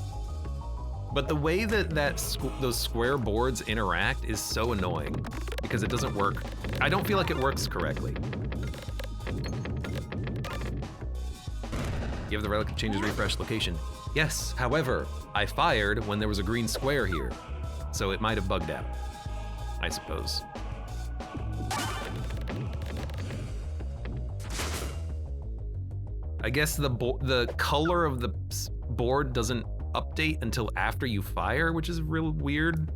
But the way that those square boards interact is so annoying, because it doesn't work. I don't feel like it works correctly. You have the relic that changes refresh location. Yes, however, I fired when there was a green square here, so it might have bugged out, I suppose. I guess the color of the board doesn't update until after you fire, which is real weird.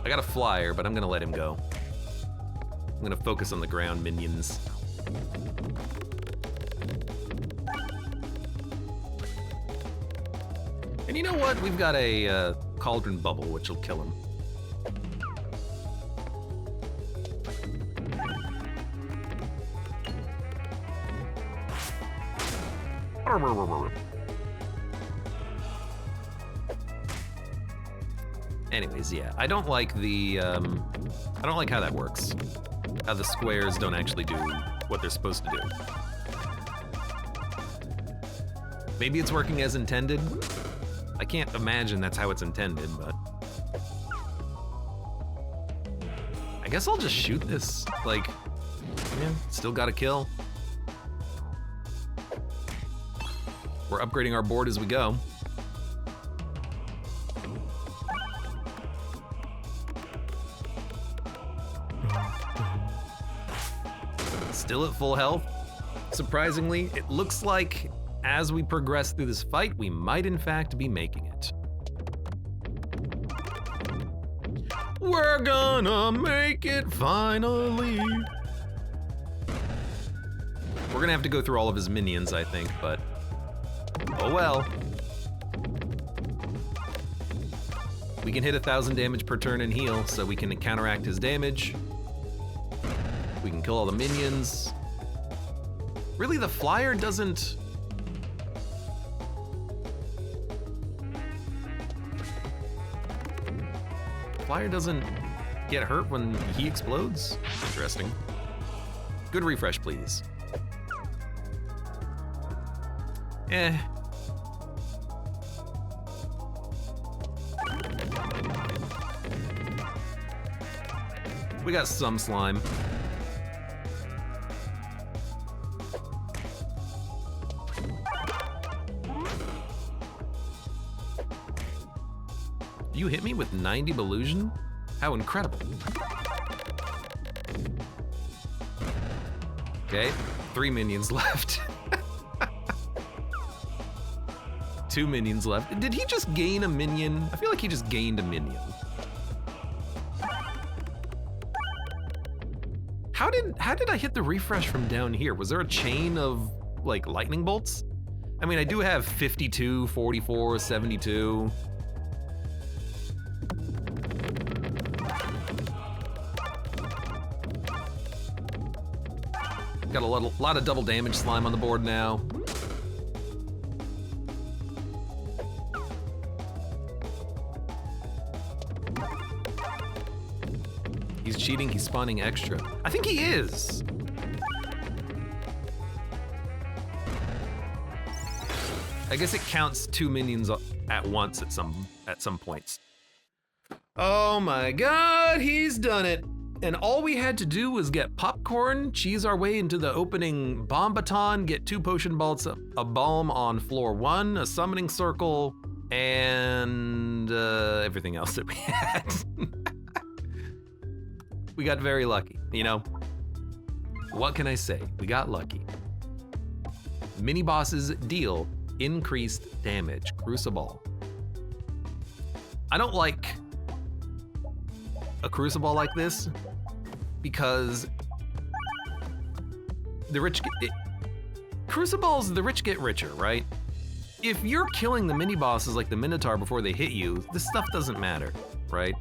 I got a flyer, but I'm gonna let him go. I'm gonna focus on the ground minions. And you know what? We've got a cauldron bubble, which will kill him. Anyways, yeah, I don't like how that works. How the squares don't actually do what they're supposed to do. Maybe it's working as intended. I can't imagine that's how it's intended, but I guess I'll just shoot this. Like, yeah, still got to kill. We're upgrading our board as we go. Still at full health. Surprisingly, it looks like as we progress through this fight, we might in fact be making it. We're gonna make it finally. We're gonna have to go through all of his minions, I think, but oh well. We can hit 1,000 damage per turn and heal, so we can counteract his damage. We can kill all the minions. Really, the flyer doesn't... Flyer doesn't get hurt when he explodes? Interesting. Good refresh, please. Eh. We got some slime. You hit me with 90 Belusion? How incredible. Okay, 3 minions left. 2 minions left. Did he just gain a minion? I feel like he just gained a minion. How did I hit the refresh from down here? Was there a chain of like lightning bolts? I mean, I do have 52, 44, 72. Got a lot of double damage slime on the board now. He's cheating, he's spawning extra. I think he is. I guess it counts 2 minions at once at some points. Oh my god, he's done it. And all we had to do was get popcorn, cheese our way into the opening bomb baton, get 2 potion balls, a bomb on floor 1, a summoning circle, and everything else that we had. We got very lucky, you know? What can I say? We got lucky. Mini bosses deal increased damage. Crucible. I don't like a crucible like this because the rich crucibles, the rich get richer, right? If you're killing the mini bosses like the Minotaur before they hit you, this stuff doesn't matter, right?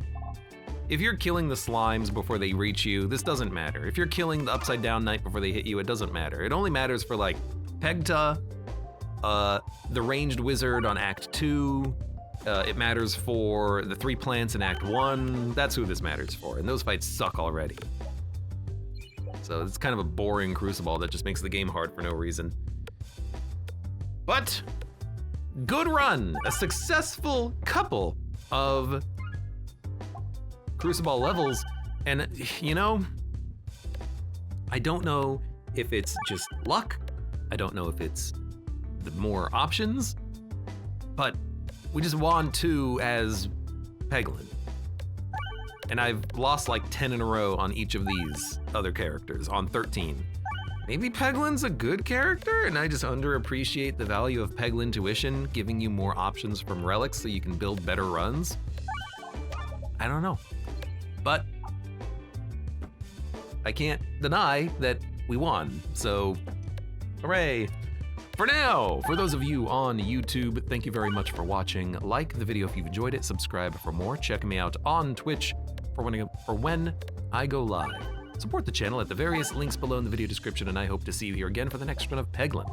If you're killing the slimes before they reach you, this doesn't matter. If you're killing the upside down knight before they hit you, it doesn't matter. It only matters for like Pegta, the ranged wizard on Act 2, It matters for the 3 plants in Act 1. That's who this matters for, and those fights suck already. So it's kind of a boring Crucible that just makes the game hard for no reason. But good run! A successful couple of Crucible levels, and you know, I don't know if it's just luck, I don't know if it's the more options, but we just won 2 as Peglin. And I've lost like 10 in a row on each of these other characters, on 13. Maybe Peglin's a good character and I just underappreciate the value of Peglin tuition, giving you more options from relics so you can build better runs. I don't know. But I can't deny that we won, so hooray. For now, for those of you on YouTube, thank you very much for watching. Like the video if you've enjoyed it, subscribe for more, check me out on Twitch for when I go live. Support the channel at the various links below in the video description, and I hope to see you here again for the next run of Peglin.